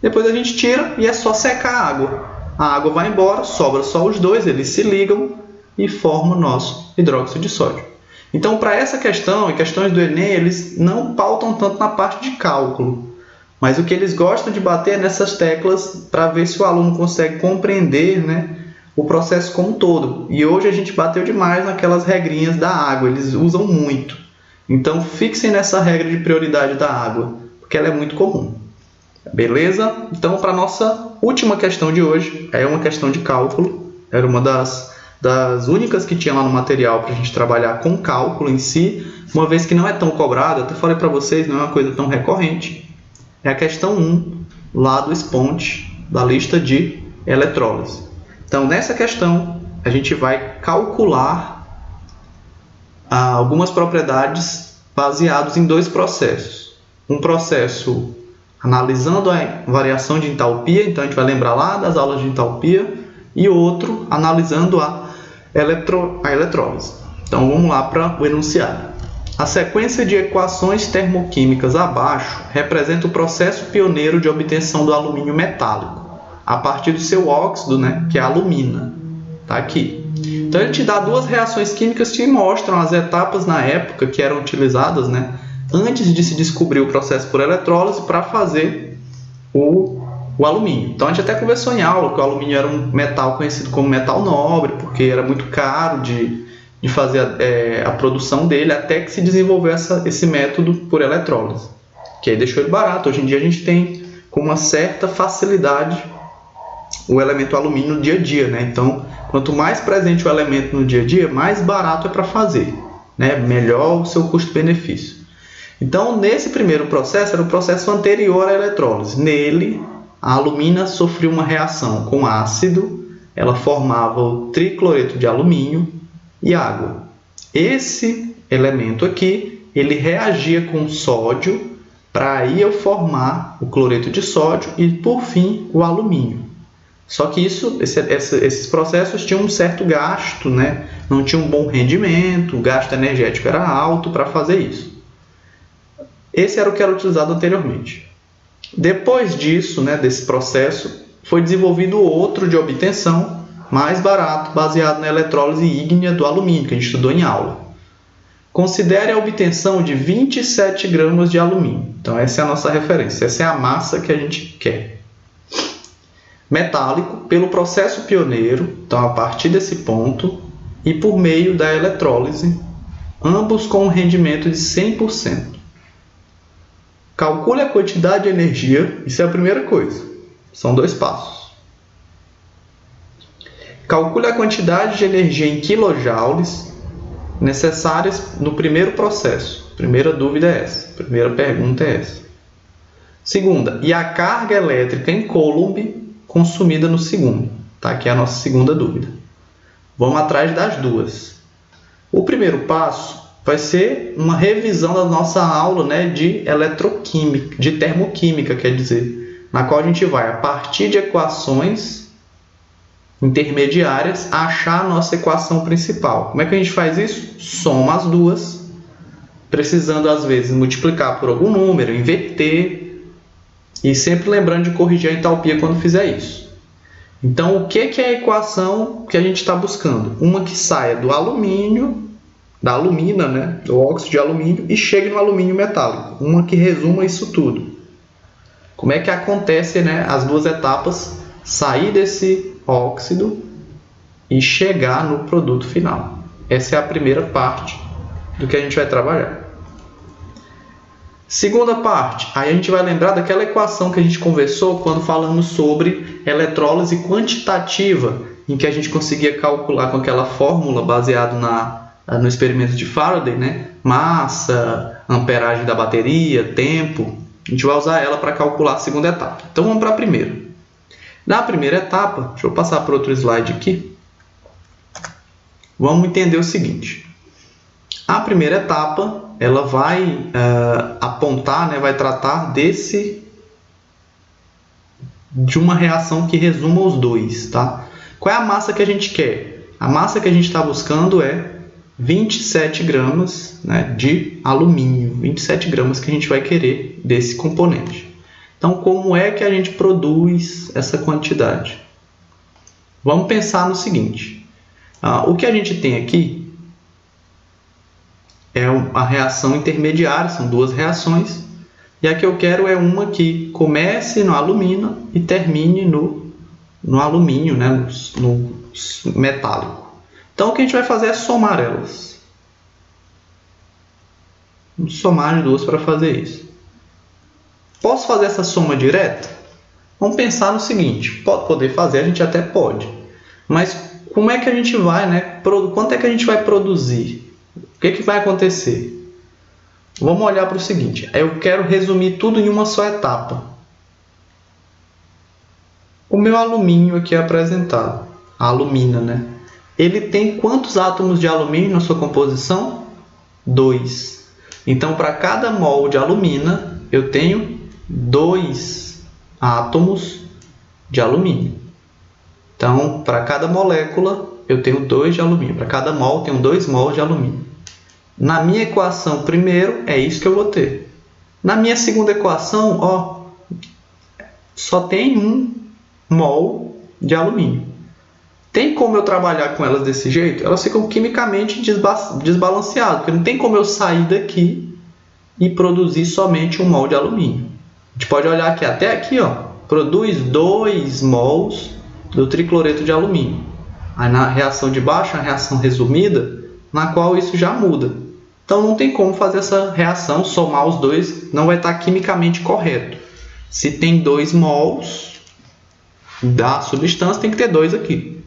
Depois a gente tira e é só secar a água. A água vai embora, sobra só os dois, eles se ligam e formam o nosso hidróxido de sódio. Então, para essa questão e questões do Enem, eles não pautam tanto na parte de cálculo. Mas o que eles gostam de bater é nessas teclas para ver se o aluno consegue compreender, né, o processo como um todo. E hoje a gente bateu demais naquelas regrinhas da água, eles usam muito. Então fixem nessa regra de prioridade da água, porque ela é muito comum. Beleza? Então, para a nossa última questão de hoje, é uma questão de cálculo, era uma das únicas que tinha lá no material para a gente trabalhar com cálculo em si, uma vez que não é tão cobrado, até falei para vocês, não é uma coisa tão recorrente. É a questão 1, lá do Sponte, da lista de eletrólise. Então, nessa questão, a gente vai calcular algumas propriedades baseadas em dois processos. Um processo analisando a variação de entalpia, então a gente vai lembrar lá das aulas de entalpia, e outro analisando a eletrólise. Então, vamos lá para o enunciado. A sequência de equações termoquímicas abaixo representa o processo pioneiro de obtenção do alumínio metálico, a partir do seu óxido, né, que é a alumina. Tá aqui. Então ele te dá duas reações químicas que mostram as etapas na época que eram utilizadas, né, antes de se descobrir o processo por eletrólise para fazer o alumínio. Então a gente até conversou em aula que o alumínio era um metal conhecido como metal nobre, porque era muito caro de fazer a produção dele, até que se desenvolveu esse método por eletrólise, que aí deixou ele barato. Hoje em dia a gente tem com uma certa facilidade o elemento alumínio no dia a dia, né? Então, quanto mais presente o elemento no dia a dia, mais barato é para fazer, né? Melhor o seu custo-benefício. Então, nesse primeiro processo, era o processo anterior à eletrólise. Nele, a alumina sofreu uma reação com ácido, ela formava o tricloreto de alumínio e água. Esse elemento aqui, ele reagia com sódio para aí eu formar o cloreto de sódio e, por fim, o alumínio. Só que esses processos tinham um certo gasto, né? Não tinham um bom rendimento, o gasto energético era alto para fazer isso. Esse era o que era utilizado anteriormente. Depois disso, né, desse processo, foi desenvolvido outro de obtenção mais barato, baseado na eletrólise ígnea do alumínio, que a gente estudou em aula. Considere a obtenção de 27 gramas de alumínio. Então, essa é a nossa referência, essa é a massa que a gente quer. Metálico, pelo processo pioneiro, então a partir desse ponto, e por meio da eletrólise, ambos com um rendimento de 100%. Calcule a quantidade de energia, isso é a primeira coisa, são dois passos. Calcule a quantidade de energia em quilojoules necessárias no primeiro processo. Primeira dúvida é essa. Primeira pergunta é essa. Segunda, e a carga elétrica em Coulomb consumida no segundo? Tá? Aqui é a nossa segunda dúvida. Vamos atrás das duas. O primeiro passo vai ser uma revisão da nossa aula, né, de eletroquímica, de termoquímica, quer dizer, na qual a gente vai, a partir de equações intermediárias, achar a nossa equação principal. Como é que a gente faz isso? Soma as duas, precisando às vezes multiplicar por algum número, inverter, e sempre lembrando de corrigir a entalpia quando fizer isso. Então, o que é a equação que a gente está buscando? Uma que saia do alumínio, da alumina, né, do óxido de alumínio, e chegue no alumínio metálico. Uma que resuma isso tudo. Como é que acontece, né, as duas etapas, sair desse óxido e chegar no produto final. Essa é a primeira parte do que a gente vai trabalhar. Segunda parte, aí a gente vai lembrar daquela equação que a gente conversou quando falamos sobre eletrólise quantitativa, em que a gente conseguia calcular com aquela fórmula baseada no experimento de Faraday, né? Massa, amperagem da bateria, tempo. A gente vai usar ela para calcular a segunda etapa. Então vamos para a primeira. Na primeira etapa, deixa eu passar para outro slide aqui. Vamos entender o seguinte. A primeira etapa, ela vai apontar, né, vai tratar de uma reação que resuma os dois, tá? Qual é a massa que a gente quer? A massa que a gente está buscando é 27 gramas, né, de alumínio, 27 gramas que a gente vai querer desse componente. Então, como é que a gente produz essa quantidade? Vamos pensar no seguinte. O que a gente tem aqui é a reação intermediária, são duas reações. E a que eu quero é uma que comece no alumínio e termine no alumínio, né, no metálico. Então, o que a gente vai fazer é somar elas. Vamos somar as duas para fazer isso. Posso fazer essa soma direta? Vamos pensar no seguinte, poder fazer, a gente até pode. Mas como é que a gente vai, né? Quanto é que a gente vai produzir? O que vai acontecer? Vamos olhar para o seguinte, eu quero resumir tudo em uma só etapa. O meu alumínio aqui é apresentado, a alumina, né? Ele tem quantos átomos de alumínio na sua composição? 2. Então, para cada mol de alumina, eu tenho 2 átomos de alumínio. Então, para cada molécula, eu tenho 2 de alumínio. Para cada mol, eu tenho 2 mols de alumínio. Na minha equação, primeiro, é isso que eu vou ter. Na minha segunda equação, ó, só tem 1 mol de alumínio. Tem como eu trabalhar com elas desse jeito? Elas ficam quimicamente desbalanceadas, porque não tem como eu sair daqui e produzir somente 1 mol de alumínio. A gente pode olhar aqui, até aqui, ó, produz 2 mols do tricloreto de alumínio. Aí na reação de baixo, a reação resumida, na qual isso já muda. Então não tem como fazer essa reação, somar os dois, não vai estar quimicamente correto. Se tem 2 mols da substância, tem que ter 2 aqui.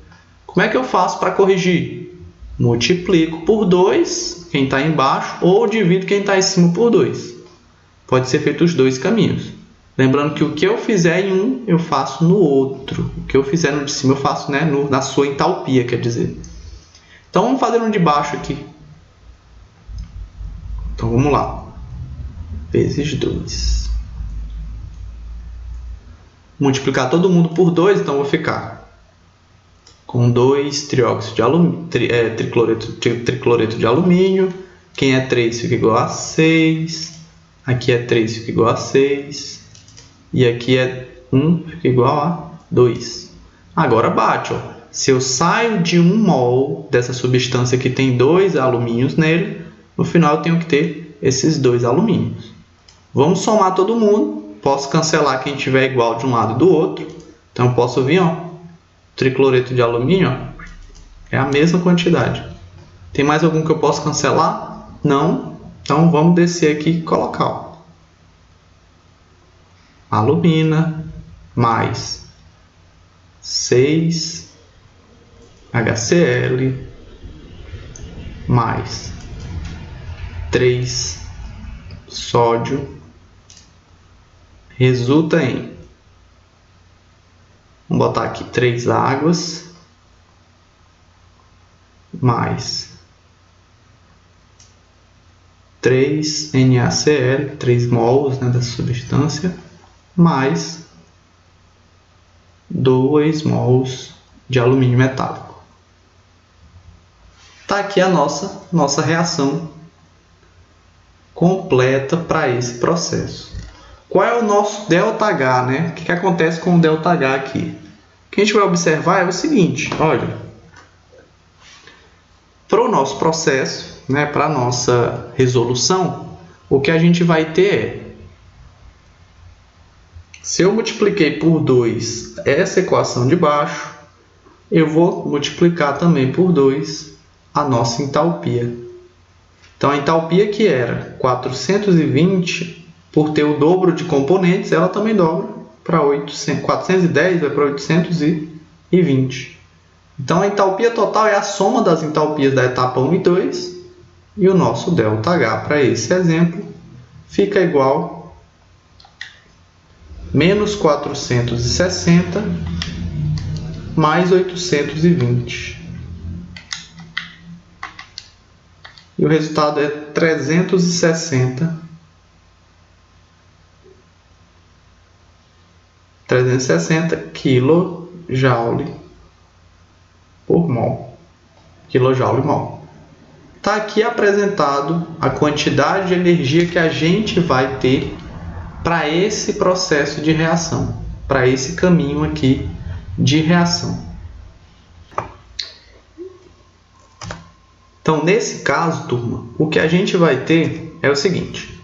Como é que eu faço para corrigir? Multiplico por 2, quem está embaixo, ou divido quem está em cima por 2. Pode ser feito os dois caminhos. Lembrando que o que eu fizer em um, eu faço no outro. O que eu fizer no de cima, eu faço, né, na sua entalpia, quer dizer. Então, vamos fazer no de baixo aqui. Então, vamos lá. Vezes 2. Multiplicar todo mundo por 2, então vou ficar com 2 trióxido de alumínio, tricloreto de alumínio. Quem é 3 fica igual a 6. Aqui é 3, fica igual a 6. E aqui é 1, fica igual a 2. Agora bate, ó. Se eu saio de 1 mol dessa substância que tem 2 alumínios nele, no final eu tenho que ter esses 2 alumínios. Vamos somar todo mundo. Posso cancelar quem tiver igual de um lado e do outro. Então eu posso vir, ó, tricloreto de alumínio, ó, é a mesma quantidade. Tem mais algum que eu posso cancelar? Não. Então vamos descer aqui e colocar, ó, alumina mais 6 HCl mais 3 sódio resulta em, vamos botar aqui 3 águas mais 3 NaCl, 3 mols, né, dessa substância, mais 2 mols de alumínio metálico. Está aqui a nossa reação completa para esse processo. Qual é o nosso ΔH, né? O que acontece com o ΔH aqui? O que a gente vai observar é o seguinte, olha, para o nosso processo, né, para a nossa resolução, o que a gente vai ter é, se eu multipliquei por 2 essa equação de baixo, eu vou multiplicar também por 2 a nossa entalpia. Então, a entalpia que era 420, por ter o dobro de componentes, ela também dobra para 800. 410 vai para 820. Então, a entalpia total é a soma das entalpias da etapa 1 e 2, e o nosso ΔH para esse exemplo fica igual a menos 460 mais 820. E o resultado é 360 kJ por mol. KJ/mol. Está aqui apresentado a quantidade de energia que a gente vai ter para esse processo de reação, para esse caminho aqui de reação. Então, nesse caso, turma, o que a gente vai ter é o seguinte.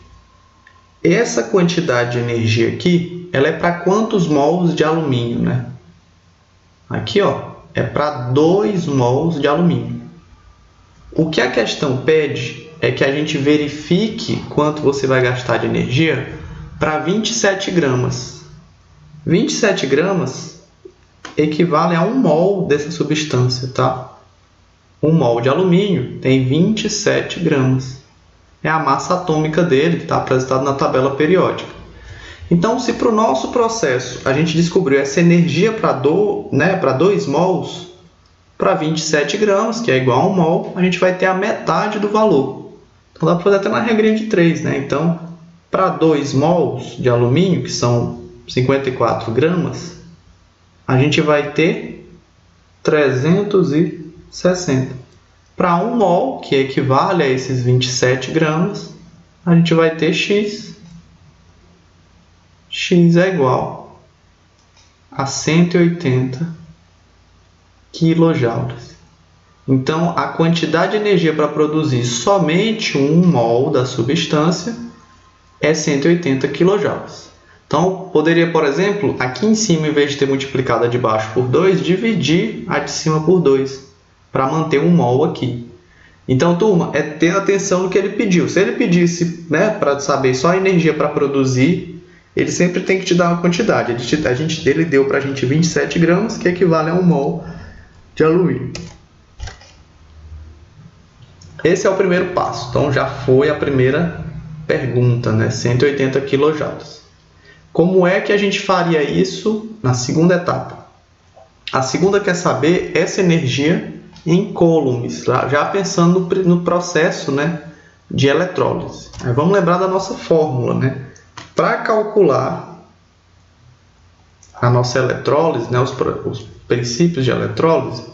Essa quantidade de energia aqui, ela é para quantos mols de alumínio, né? Aqui, ó, é para 2 mols de alumínio. O que a questão pede é que a gente verifique quanto você vai gastar de energia para 27 gramas. 27 gramas equivale a 1 mol dessa substância, tá? 1 mol de alumínio tem 27 gramas. É a massa atômica dele, que está apresentado na tabela periódica. Então, se para o nosso processo a gente descobriu essa energia para 2 mols, para 27 gramas, que é igual a 1 mol, a gente vai ter a metade do valor. Então, dá para fazer até uma regrinha de 3, né? Então, para 2 mols de alumínio, que são 54 gramas, a gente vai ter 360. Para 1 mol, que equivale a esses 27 gramas, a gente vai ter X. X é igual a 180 kJ. Então, a quantidade de energia para produzir somente 1 mol da substância é 180 kJ. Então, poderia, por exemplo, aqui em cima, em vez de ter multiplicado a de baixo por 2, dividir a de cima por 2, para manter 1 mol aqui. Então, turma, é ter atenção no que ele pediu. Se ele pedisse, né, para saber só a energia para produzir, ele sempre tem que te dar uma quantidade. Ele deu para a gente 27 gramas, que equivale a 1 mol de alumínio. Esse é o primeiro passo. Então, já foi a primeira pergunta, né? 180 kJ. Como é que a gente faria isso na segunda etapa? A segunda quer saber essa energia em coulombs, já pensando no processo, né, de eletrólise. Aí vamos lembrar da nossa fórmula, né? Para calcular a nossa eletrólise, né, os princípios de eletrólise,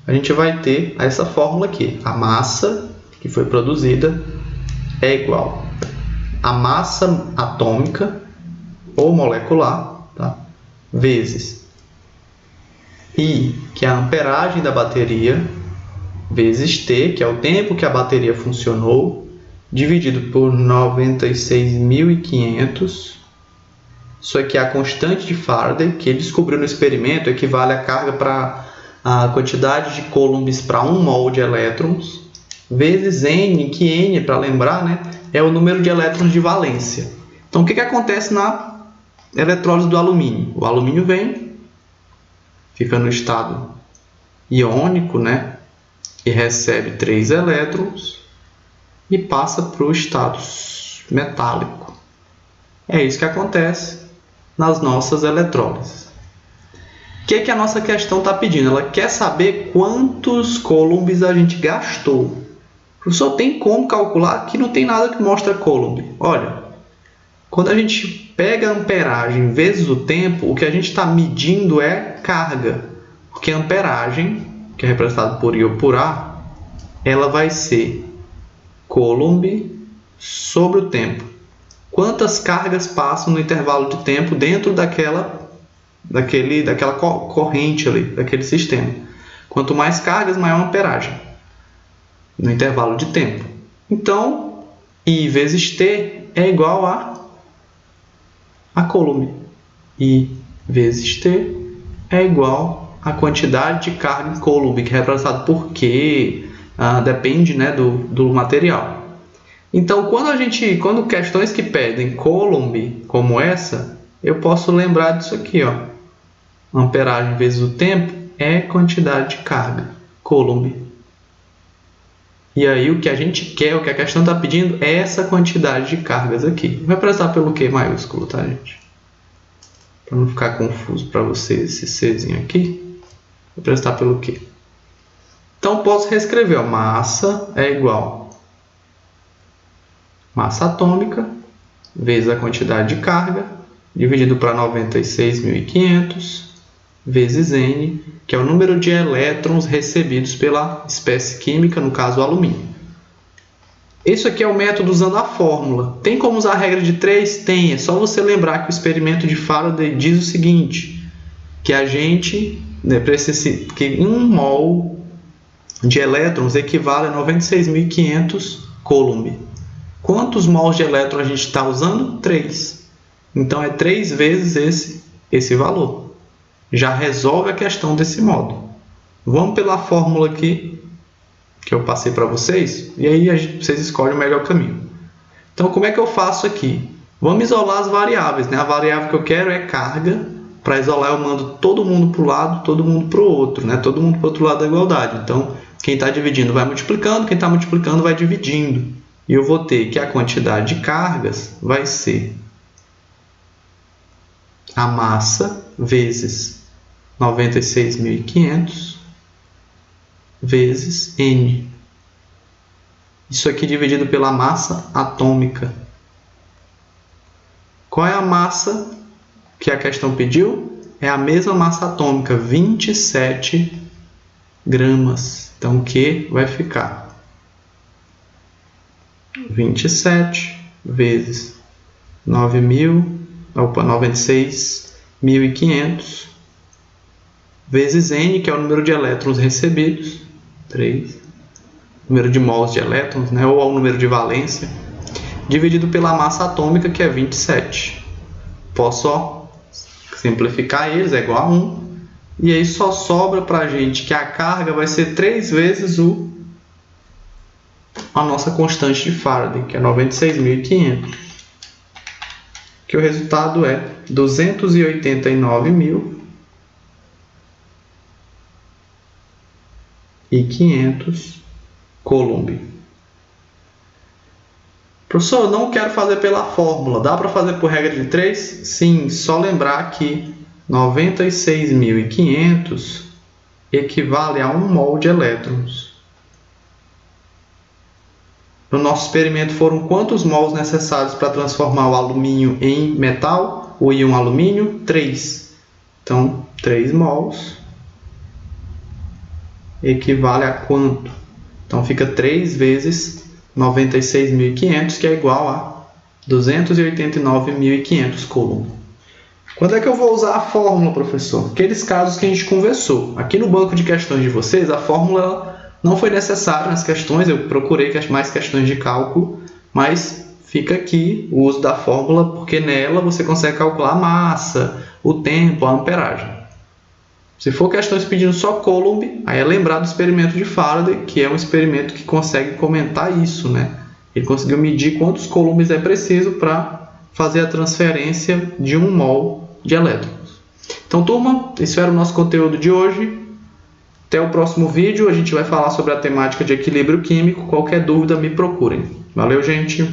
a gente vai ter essa fórmula aqui. A massa que foi produzida é igual a massa atômica ou molecular, tá, vezes I, que é a amperagem da bateria, vezes T, que é o tempo que a bateria funcionou, dividido por 96.500. Isso aqui é a constante de Faraday, que ele descobriu no experimento, equivale a carga para a quantidade de coulombs para 1 mol de elétrons, vezes N, que N, para lembrar, né, é o número de elétrons de valência. Então, o que acontece na eletrólise do alumínio? O alumínio vem, fica no estado iônico, né? E recebe 3 elétrons e passa para o estado metálico. É isso que acontece nas nossas eletrólises. O que a nossa questão está pedindo? Ela quer saber quantos coulombs a gente gastou. Professor, tem como calcular? Aqui não tem nada que mostra coulomb. Olha, quando a gente pega a amperagem vezes o tempo, o que a gente está medindo é carga. Porque a amperagem, que é representada por I ou por A, ela vai ser coulomb sobre o tempo. Quantas cargas passam no intervalo de tempo dentro daquela corrente ali, daquele sistema. Quanto mais cargas, maior a amperagem no intervalo de tempo. Então, I vezes T é igual a coulomb. I vezes T é igual a quantidade de carga em coulomb, que é representado por Q, depende, né, do material. Então, quando questões que pedem coulomb como essa, eu posso lembrar disso aqui, ó. Amperagem vezes o tempo é quantidade de carga, coulomb. E aí o que a gente quer, o que a questão está pedindo é essa quantidade de cargas aqui. Vai representar pelo Q maiúsculo, tá, gente? Para não ficar confuso para vocês, esse Czinho aqui, vou representar pelo Q. Então, posso reescrever, ó, massa é igual massa atômica vezes a quantidade de carga, dividido para 96.500, vezes N, que é o número de elétrons recebidos pela espécie química, no caso o alumínio. Isso aqui é o método usando a fórmula. Tem como usar a regra de 3? Tem. É só você lembrar que o experimento de Faraday diz o seguinte, que a gente, né, que 1 mol de elétrons equivale a 96.500 coulomb. Quantos mols de elétron a gente está usando? 3. Então, é 3 vezes esse valor. Já resolve a questão desse modo. Vamos pela fórmula aqui que eu passei para vocês, e aí vocês escolhem o melhor caminho. Então, como é que eu faço aqui? Vamos isolar as variáveis, né? A variável que eu quero é carga. Para isolar, eu mando todo mundo para o lado, todo mundo para o outro, né? Todo mundo para o outro lado da igualdade. Então, quem está dividindo vai multiplicando, quem está multiplicando vai dividindo. E eu vou ter que a quantidade de cargas vai ser a massa vezes 96.500 vezes N. Isso aqui dividido pela massa atômica. Qual é a massa que a questão pediu? É a mesma massa atômica, 27 gramas. Então, o que vai ficar? 27 vezes 96.500 vezes N, que é o número de elétrons recebidos, 3, número de mols de elétrons, né, ou o número de valência, dividido pela massa atômica, que é 27. Posso simplificar eles, é igual a 1. E aí só sobra para a gente que a carga vai ser 3 vezes a nossa constante de Faraday, que é 96.500. Que o resultado é 289.500 coulomb. Professor, eu não quero fazer pela fórmula. Dá para fazer por regra de 3? Sim, só lembrar que 96.500 equivale a 1 mol de elétrons. No nosso experimento foram quantos mols necessários para transformar o alumínio em metal? O íon alumínio? 3. Então, 3 mols equivale a quanto? Então, fica 3 vezes 96.500, que é igual a 289.500 coulomb. Quando é que eu vou usar a fórmula, professor? Aqueles casos que a gente conversou. Aqui no banco de questões de vocês, a fórmula não foi necessária nas questões, eu procurei mais questões de cálculo, mas fica aqui o uso da fórmula, porque nela você consegue calcular a massa, o tempo, a amperagem. Se for questões pedindo só coulomb, aí é lembrar do experimento de Faraday, que é um experimento que consegue comentar isso, né? Ele conseguiu medir quantos coulombs é preciso para fazer a transferência de 1 mol de elétrons. Então, turma, esse era o nosso conteúdo de hoje. Até o próximo vídeo, a gente vai falar sobre a temática de equilíbrio químico. Qualquer dúvida, me procurem. Valeu, gente!